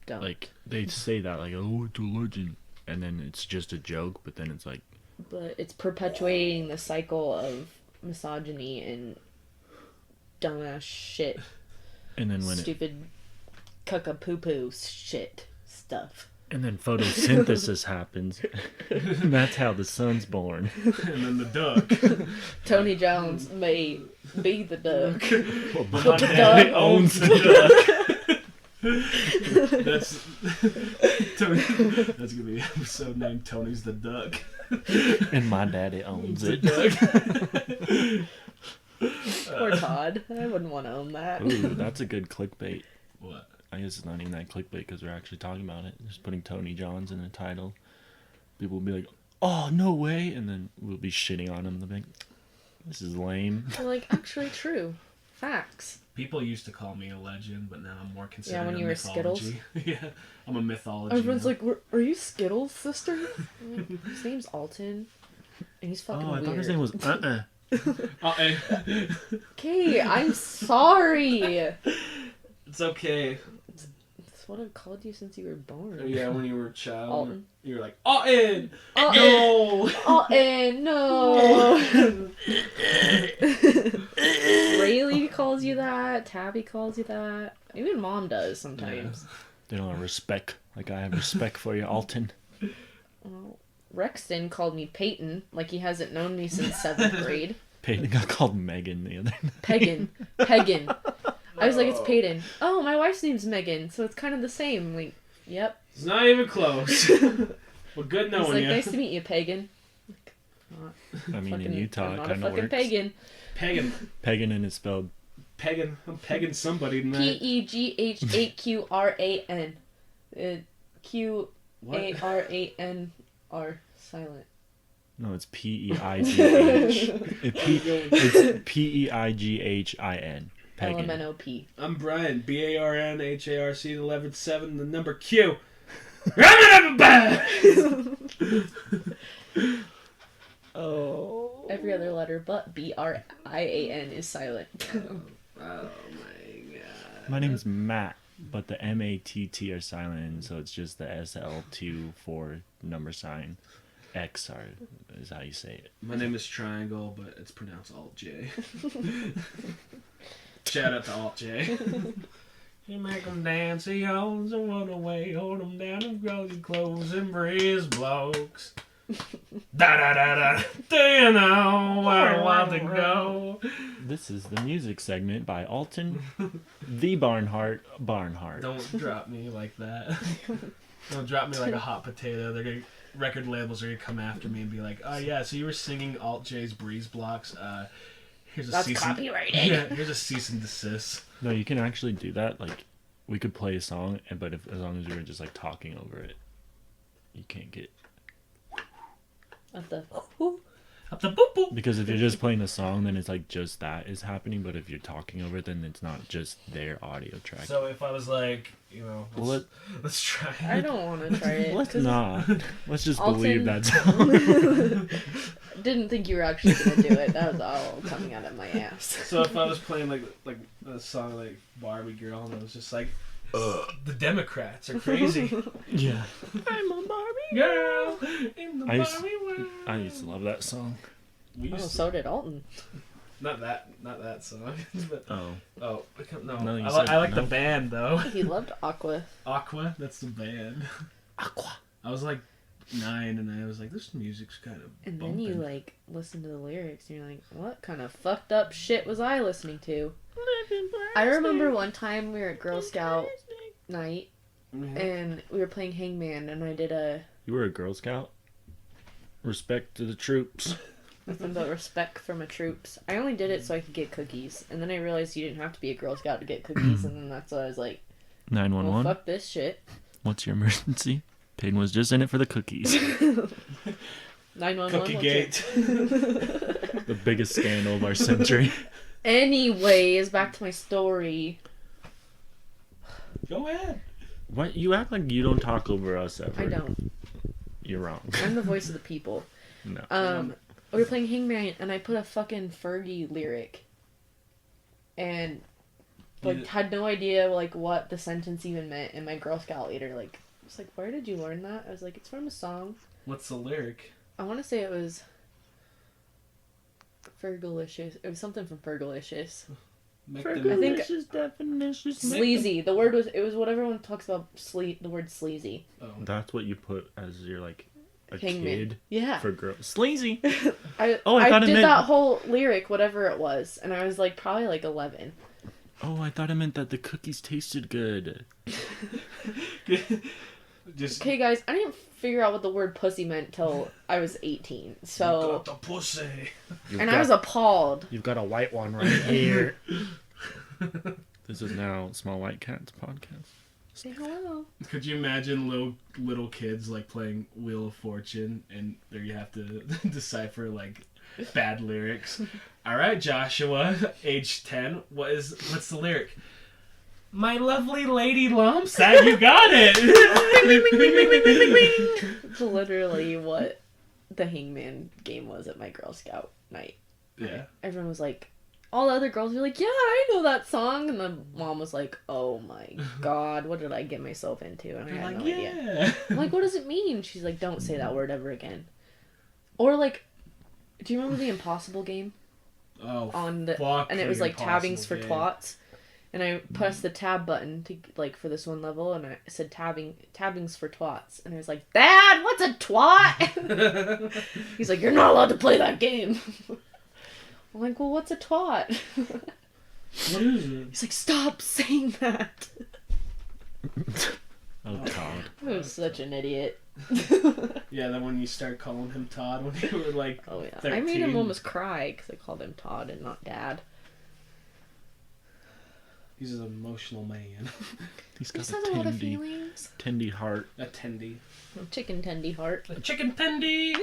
Don't. Like, they say that, like, oh, it's a legend. And then it's just a joke, but then it's like... But it's perpetuating the cycle of misogyny and dumbass shit. And then when Stupid cuckapoo shit stuff. And then photosynthesis happens. And that's how the sun's born. And then the duck. Tony Jones may be the duck. But my daddy owns the duck. That's Tony. That's gonna be an episode named Tony's the Duck. And my daddy owns it. Poor Todd. I wouldn't want to own that. Ooh, that's a good clickbait. What? I guess it's not even that clickbait because we're actually talking about it. Just putting Tony Johns in the title. People will be like, oh, no way. And then we'll be shitting on him. They'll be like, this is lame. They're like, actually true. Facts. People used to call me a legend, but now I'm more considered when a you were mythology. Yeah, I'm a mythology. Everyone's now. like, are you Skittles, sister? I'm like, his name's Alton. And he's fucking Oh, I weird. thought his name was Okay, I'm sorry. It's okay. That's what I've called you since you were born. Yeah, when you were a child, Alton. you were like, Alton! No! Alton, no! Rayleigh calls you that. Tabby calls you that. Even Mom does sometimes. They don't have respect. Like I have respect for you, Alton. Well, Rexton called me Peyton, like he hasn't known me since 7th grade. Peyton got called Megan the other night. Pagan. I was like, it's Peyton. Oh, my wife's name's Megan, so it's kind of the same. I'm like, yep. It's not even close. Well, good He's knowing like, you. nice to meet you, Pagan. I mean, in Fucking- Utah, I'm it not a kind of fucking works. pagan. Pagan. Pagan and it's spelled. I'm pegging somebody tonight. P-E-G-H-A-Q-R-A-N. What? Q-A-R-A-N-R. Silent. No, it's P-E-I-G-H. It's P-E-I-G-H-I-N. Pagan. L-M-N-O-P. I'm Brian. B-A-R-N-H-A-R-C 11-7, the number Q. Oh. Every other letter but B-R-I-A-N is silent. Oh my god. My name's Matt, but the M-A-T-T are silent, and so it's just the S-L-2 for number sign. X is how you say it. My name is Triangle, but it's pronounced Alt J. Shout out to Alt J. You make them dance, he owns and run away, hold them down and grow your clothes and breeze blokes. Da da da da. Do you know where I want to go? This is the music segment by Alton, the Barnhart. Don't drop me like that. Don't drop me like a hot potato. They're gonna, record labels are gonna come after me and be like, "Oh yeah, so you were singing Alt J's Breeze Blocks. Here's a That's cease copyrighted. Yeah, here's a cease and desist." No, you can actually do that. Like, we could play a song, but as long as we were just like talking over it, you can't get. At the... Up the boop boop. Because if you're just playing a song, then it's like just that is happening. But if you're talking over it, then it's not just their audio track. So if I was like, you know, let's try it. I don't want to try it. Let's 'cause not. Let's just Alton- believe that song. Didn't think you were actually going to do it. That was all coming out of my ass. So if I was playing like a song like Barbie Girl, and it was just like, the Democrats are crazy. Yeah. I'm a Barbie. Girl in the I used- Barbie world. I used to love that song. We Oh, used to, so did Alton. not that song. But, Oh. no, No, you I said like the no. band though. He loved Aqua. Aqua, that's the band. Aqua. I was like 9, and I was like, this music's kind of And bumping. then you, like, listen to the lyrics, and you're like, what kind of fucked up shit was I listening to? I remember one time we were at Girl Scout night, and we were playing Hangman, and I did a... You were a Girl Scout? Respect to the troops. Nothing but respect for my troops. I only did it so I could get cookies, and then I realized you didn't have to be a Girl Scout to get cookies, and then that's why I was like, 911. well, fuck this shit. What's your emergency? Peyton was just in it for the cookies. 911. Cookie Gate. The biggest scandal of our century. Anyways, back to my story. Go ahead. What? You act like you don't talk over us ever. I don't. You're wrong. I'm the voice of the people. No. We were playing Hangman, and I put a fucking Fergie lyric. And, like, had no idea, like, what the sentence even meant. And my Girl Scout leader, like, was like, where did you learn that? I was like, it's from a song. What's the lyric? I want to say it was Fergalicious. It was something from Fergalicious. Fergalicious definition. Sleazy. The word was, it was what everyone talks about, the word sleazy. Oh. That's what you put as your, like, a Hangman. kid Yeah. for girls. Sleazy. I thought it did meant... that whole lyric, whatever it was, and I was, like, probably, like, 11. Oh, I thought it meant that the cookies tasted good. Just Okay, guys, I didn't figure out what the word pussy meant till I was 18. So, you got the pussy. I was appalled. You've got a white one right here. This is now Small White Cats podcast. Say hello. Could you imagine little kids like playing Wheel of Fortune, and there you have to decipher like bad lyrics. All right, Joshua, age 10. What's the lyric? My lovely lady lumps. That you got it. It's literally what the Hangman game was at my Girl Scout night. Yeah. Everyone was like, all the other girls were like, yeah, I know that song. And the mom was like, oh my god, what did I get myself into? And I had no idea. I'm like, what does it mean? She's like, don't say that word ever again. Or like, do you remember the Impossible game? Oh, on the fuck. And it was like Impossible tabbings for game. twats. And I pressed the tab button to like for this one level, and I said tabbings for twats. And I was like, Dad, what's a twat? He's like, you're not allowed to play that game. I'm like, well, what's a twat? What is it? He's like, stop saying that. Oh, Todd. I was such an idiot. Yeah, then when you start calling him Todd when you were like Oh yeah, 13. I made him almost cry because I called him Todd and not Dad. He's an emotional man. He's He got has a a lot of tendy, feelings. tendy heart. A tendy. Chicken tendy heart. A chicken tendy!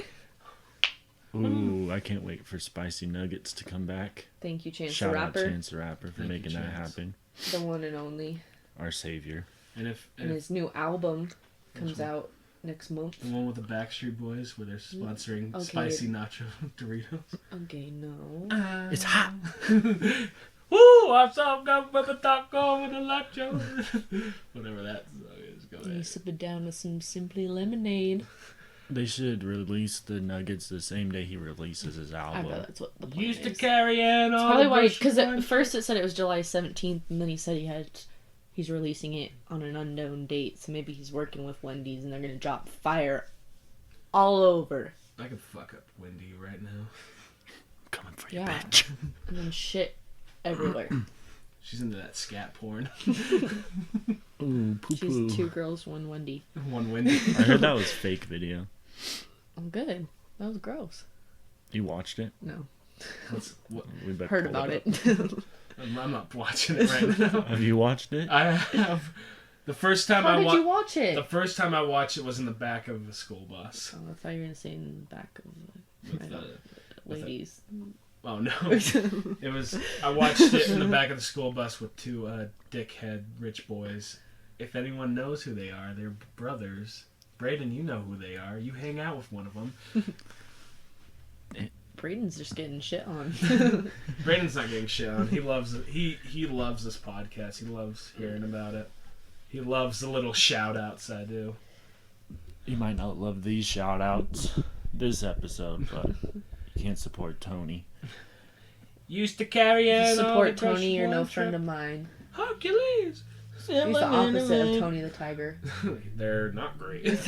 Ooh, I can't wait for Spicy Nuggets to come back. Thank you, Chance the Shout out Rapper. Chance the Rapper for Thank you, making that Chance. happen. The one and only. Our savior. And And his new album comes out next month. the one with the Backstreet Boys where they're sponsoring Okay. spicy nacho Doritos. Okay, no. It's hot. Woo! I'm so good with the taco with the nacho. Whatever that song is. Go You ahead. sip it down with some Simply Lemonade. They should release the Nuggets the same day he releases his I album. bet that's what the plan Used to is. carry in all Probably the why, bushel because at lunch. first it said it was July 17th, and then he said he's releasing it on an unknown date, so maybe he's working with Wendy's, and they're gonna drop fire all over. I could fuck up Wendy right now. I'm coming for you, Yeah. bitch. And then shit everywhere. She's into that scat porn. Ooh, poo poo. She's 2 girls, 1 Wendy. One Wendy. I heard that was fake video. Oh, good. That was gross. You watched it? No. What? We better Heard pull about up. it. I'm not watching it right now. Have you watched it? I have. The first time How I did you watch it? The first time I watched it was in the back of a school bus. Oh, I thought you were gonna say in the back of With I the- don't- ladies. Oh no! It was. I watched it in the back of the school bus with 2 dickhead rich boys. If anyone knows who they are, they're brothers. Brayden, you know who they are. You hang out with one of them. Braden's just getting shit on. Brayden's not getting shit on. He loves it. He loves this podcast. He loves hearing about it. He loves the little shout outs I do. You might not love these shout outs this episode, but you can't support Tony. Used to carry in all the Support brush Tony, you're no one friend trip. of mine. Hercules. He's the opposite of Tony the Tiger. They're not great.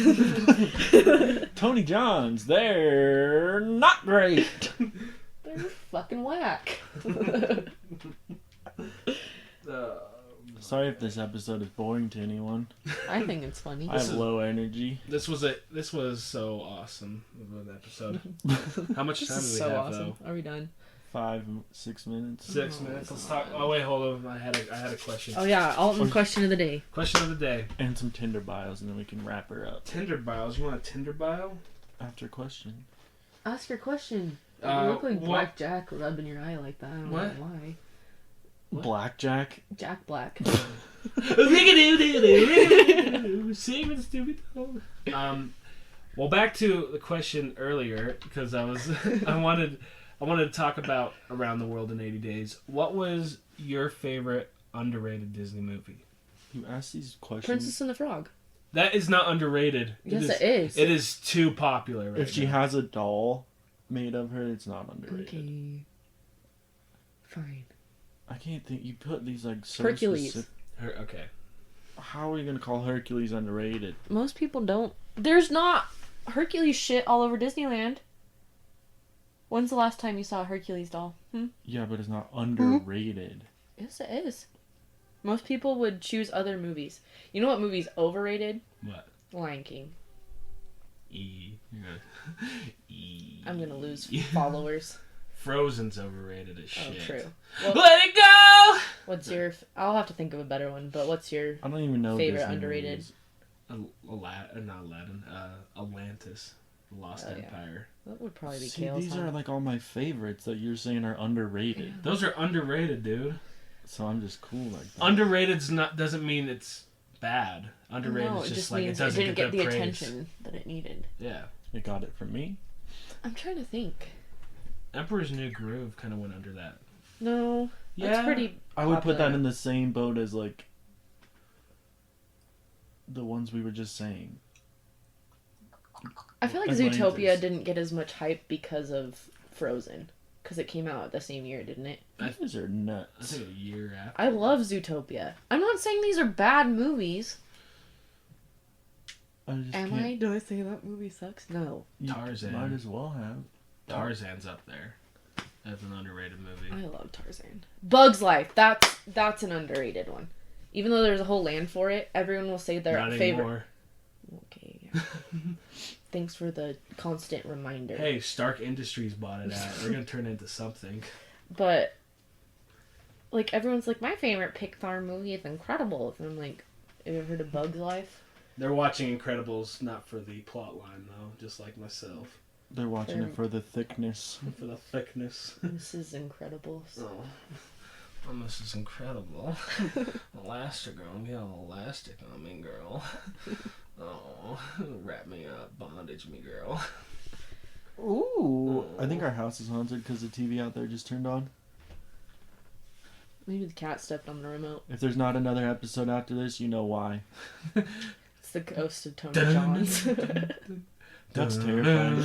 Tony Johns, they're not great. They're fucking whack. Sorry if this episode is boring to anyone. I think it's funny. I have low energy. This was so awesome of an episode. How much time do we so have awesome. though? Are we done? 6 minutes. 6 minutes. Let's talk. Oh wait, hold on. I had a question. Oh yeah, Alton question of the day. Question of the day. And some Tinder bios, and then we can wrap her up. Tinder bios. You want a Tinder bio? After question. Ask your question. You look like What? Blackjack rubbing your eye like that. I don't know why. What? Blackjack. Jack Black. Saving stupid. Well, back to the question earlier because I wanted to talk about Around the World in 80 Days. What was your favorite underrated Disney movie? You asked these questions. Princess and the Frog. That is not underrated. Yes, it is. It is too popular right If she now. has a doll made of her, it's not underrated. Okay. Fine. I can't think. You put these like so Hercules. specific- Okay. How are we gonna call Hercules underrated? Most people don't. There's not Hercules shit all over Disneyland. When's the last time you saw a Hercules doll? Yeah, but it's not underrated. Yes, it is. Most people would choose other movies. You know what movie's overrated? What? Lion King. E. I'm gonna lose followers. Frozen's overrated as shit. Oh, true. Well, Let it go! what's your... I'll have to think of a better one, but what's your... I don't even know Favorite Disney underrated? movies. Not Aladdin. Atlantis. The Lost Oh, yeah. Empire. That would probably be See, Kale's. these huh? are like all my favorites that you're saying are underrated. Those are underrated, dude. So I'm just cool like that. Underrated's not doesn't mean it's bad. Underrated No, is it just just like it means doesn't didn't get the praise. attention that it needed. Yeah. It got it from me. I'm trying to think. Emperor's New Groove kind of went under that. No, Yeah. that's pretty. I would put that popular. in the same boat as like the ones we were just saying. I feel like Atlantis. Zootopia didn't get as much hype because of Frozen, because it came out the same year, didn't it? These are I nuts. think a year after. I love Zootopia. I'm not saying these are bad movies. I just Am can't. I? Do I say that movie sucks? No. You Tarzan. might as well have. Tarzan's up there. That's an underrated movie. I love Tarzan. Bugs Life. That's an underrated one. Even though there's a whole land for it, everyone will say their Not favorite. anymore. Okay. Yeah. Thanks for the constant reminder. Hey, Stark Industries bought it out. They're gonna turn it into something. But like everyone's like, my favorite Pixar movie is Incredibles, and I'm like, have you ever heard of Bugs Life? They're watching Incredibles not for the plot line though, just like myself. They're watching it for the thickness. For the thickness. This is Incredibles. Oh. This is incredible. Elastigirl, get all elastic on me, girl. Oh, wrap me up, bondage me, girl. Ooh. I think our house is haunted because the TV out there just turned on. Maybe the cat stepped on the remote. If there's not another episode after this, you know why. It's the ghost of Tony Johns. That's terrifying.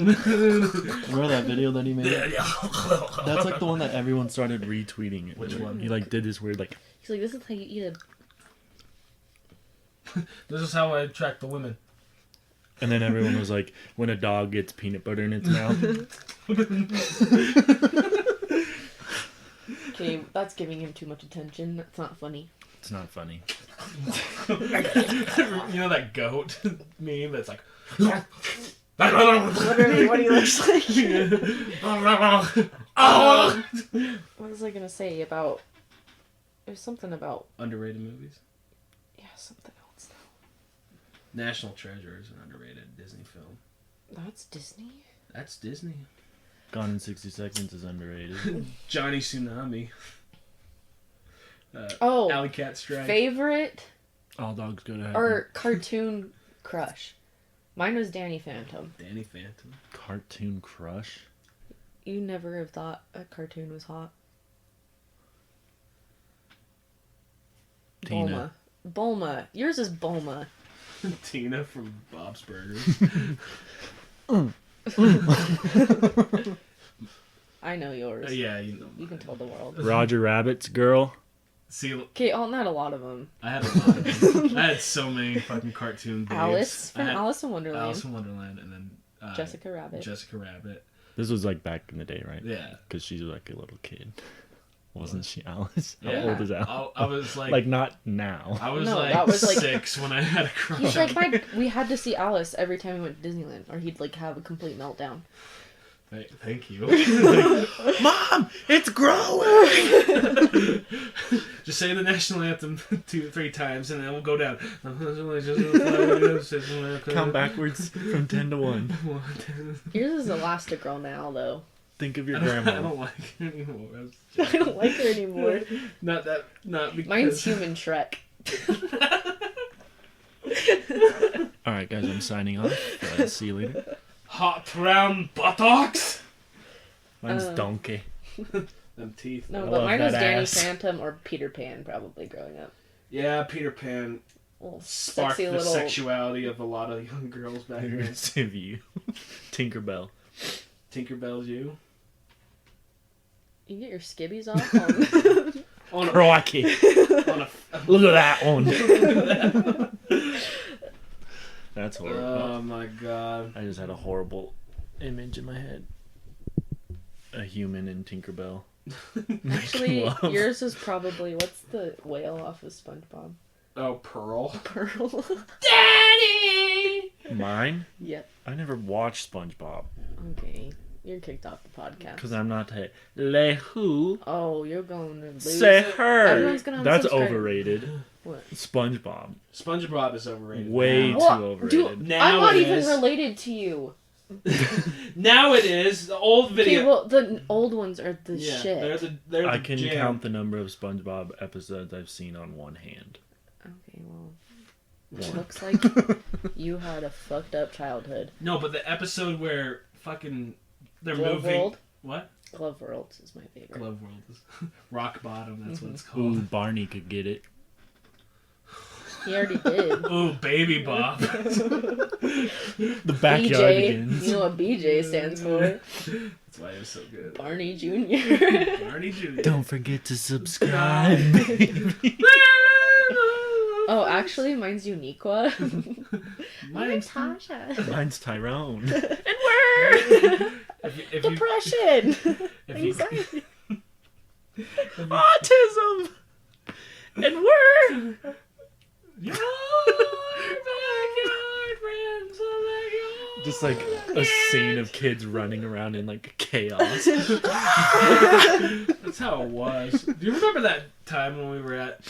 Remember that video that he made? That's like the one that everyone started retweeting. Which one? He like did this weird like. He's like, this is how you eat a... This is how I attract the women. And then everyone was like, when a dog gets peanut butter in its mouth. Okay, that's giving him too much attention. That's not funny. It's not funny. You know that goat meme that's like. Literally what he looks like. Oh! What was I gonna say about... There's something about... Underrated movies. Yeah, something else. National Treasure is an underrated Disney film. That's Disney? That's Disney. Gone in 60 Seconds is underrated. Johnny Tsunami. Oh, Alley Cat Strike. favorite All dogs go to heaven. or cartoon crush? Mine was Danny Phantom. Danny Phantom. Cartoon crush. You never have thought a cartoon was hot. Tina. Bulma. Yours is Bulma. Tina from Bob's Burgers. I know yours. Yeah, you know. You can tell the world. Roger Rabbit's girl. See, Okay, not a lot of them. I had a lot of them. I had so many fucking cartoon babes. Alice from I had Alice in Wonderland. Alice in Wonderland, and then Jessica Rabbit. Jessica Rabbit. This was like back in the day, right? Yeah. Because she's like a little kid. Wasn't she, Alice? How Yeah. old is Alice? I was like... Like, not now. I was No, like that was, like- 6 when I had a crush. He's like, we had to see Alice every time we went to Disneyland, or he'd like have a complete meltdown. Thank you. Mom, it's growing! Just say the national anthem 2-3 times, and then we'll go down. Count backwards from 10 to 1. Yours is Elastigirl now, though. Think of your I grandma. don't like her anymore. I don't like her anymore. Not because... Mine's Human Shrek. Alright, guys, I'm signing off. See you later. Hot round buttocks. Mine's Donkey. Them teeth. No, I but love mine was that Danny ass. Phantom or Peter Pan, probably growing up. Yeah, Peter Pan Little sparked sexy the little. sexuality of a lot of young girls back then. Aggressive you. Tinkerbell. Tinkerbell's you. You get your skibbies off on. On a, Crikey. on a, Look at that one. That's horrible. oh my god. I just had a horrible image in my head. A human in Tinkerbell. Actually, Love. yours is probably what's the whale off of SpongeBob? Oh, Pearl. Pearl. Daddy! Mine? Yep. I never watched SpongeBob. Okay, you're kicked off the podcast. Because I'm not a le who. Oh, you're going to lose. Say her. Everyone's gonna That's unsubscribe. overrated. What? SpongeBob. SpongeBob is overrated. Way now. too What? overrated. Dude, Now I'm not it even is. related to you. Now it is. The old video. Okay, well, the old ones are the yeah, shit. they're the I can jam. count the number of SpongeBob episodes I've seen on one hand. Okay, well, it looks like you had a fucked up childhood. No, but the episode where fucking they're Glove moving. World? What? Glove World is my favorite. Glove World is Rock Bottom. That's what it's Ooh, called. Barney could get it. He already did. Ooh, Baby Bob. The backyard BJ. begins. You know what BJ stands for? That's why it was so good. Barney Jr. Barney Jr. Don't forget to subscribe, baby. Oh, actually, mine's Uniqua. Mine's Tasha. Mine's Tyrone. And we're if depression. if you, Anxiety. Autism! And we're... Your backyard friends are like yours. Just like a scene of kids running around in like chaos. That's how it was. Do you remember that time when we were at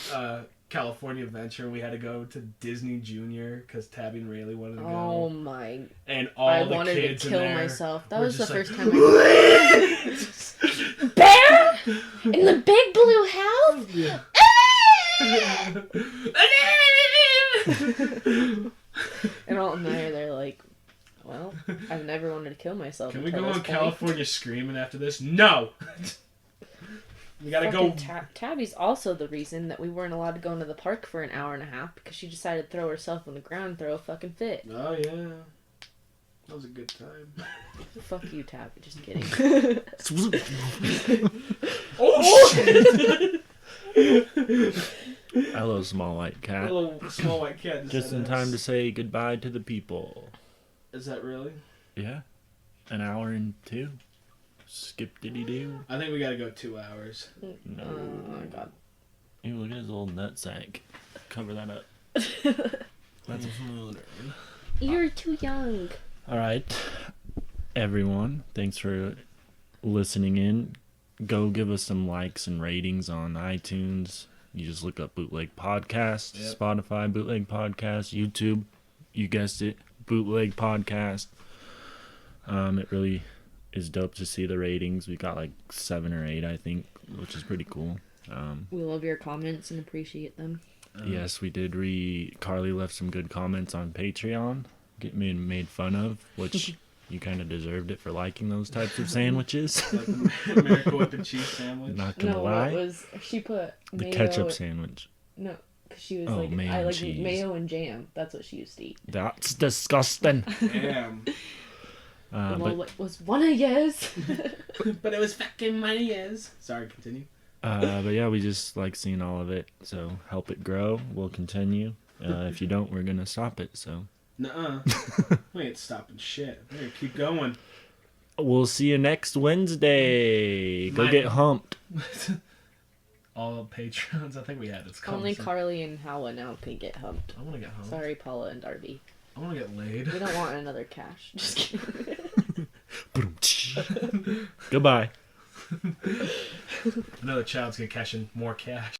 California Adventure and we had to go to Disney Junior because Tabby and Rayleigh wanted to go? Oh my. And all I the wanted to kids kill in there myself. That were was the just like, first time I. Bear? In the big blue house? Yeah. And all night they're like, well, I've never wanted to kill myself. Can we until go this on point. California Screaming after this? No! We gotta go. Tabby's also the reason that we weren't allowed to go into the park for an hour and a half because she decided to throw herself on the ground and throw a fucking fit. Oh, yeah. That was a good time. Fuck you, Tabby. Just kidding. Oh, shit! Hello, small white A cat. little small white cat Just in time to say goodbye to the people. Is that really? Yeah. An hour and 2. Skip diddy doo. I think we gotta go 2 hours. No. Oh my god. Ew, look at his little nutsack. Cover that up. That's You're too young. Alright. Everyone, thanks for listening in. Go give us some likes and ratings on iTunes. You just look up Bootleg Podcast, Yep. Spotify, Bootleg Podcast, YouTube. You guessed it, Bootleg Podcast. It really is dope to see the ratings. We got like 7 or 8, I think, which is pretty cool. We love your comments and appreciate them. Yes, we did Carly left some good comments on Patreon. Get me made fun of, which you kind of deserved it for liking those types of sandwiches. Like the Miracle Whip and Cheese sandwich. Not gonna No, lie. it was she put The mayo, ketchup sandwich. No, because she was Oh, like, mayo I and like cheese. mayo and jam. That's what she used to eat. That's disgusting. Damn. Well, But what was one of yes? But it was fucking money is. Sorry, continue. But yeah, we just like seeing all of it. So help it grow. We'll continue. If you don't, we're gonna stop it. So Nuh-uh. We ain't stopping shit. We're gonna keep going. we'll see you next Wednesday. Go My- get humped. All patrons. I think we had this Only conversation. Carly and Howa now can get humped. I want to get home. Sorry, Paula and Darby. I want to get laid. We don't want another cash. Just kidding. Goodbye. Another child's gonna cash in more cash.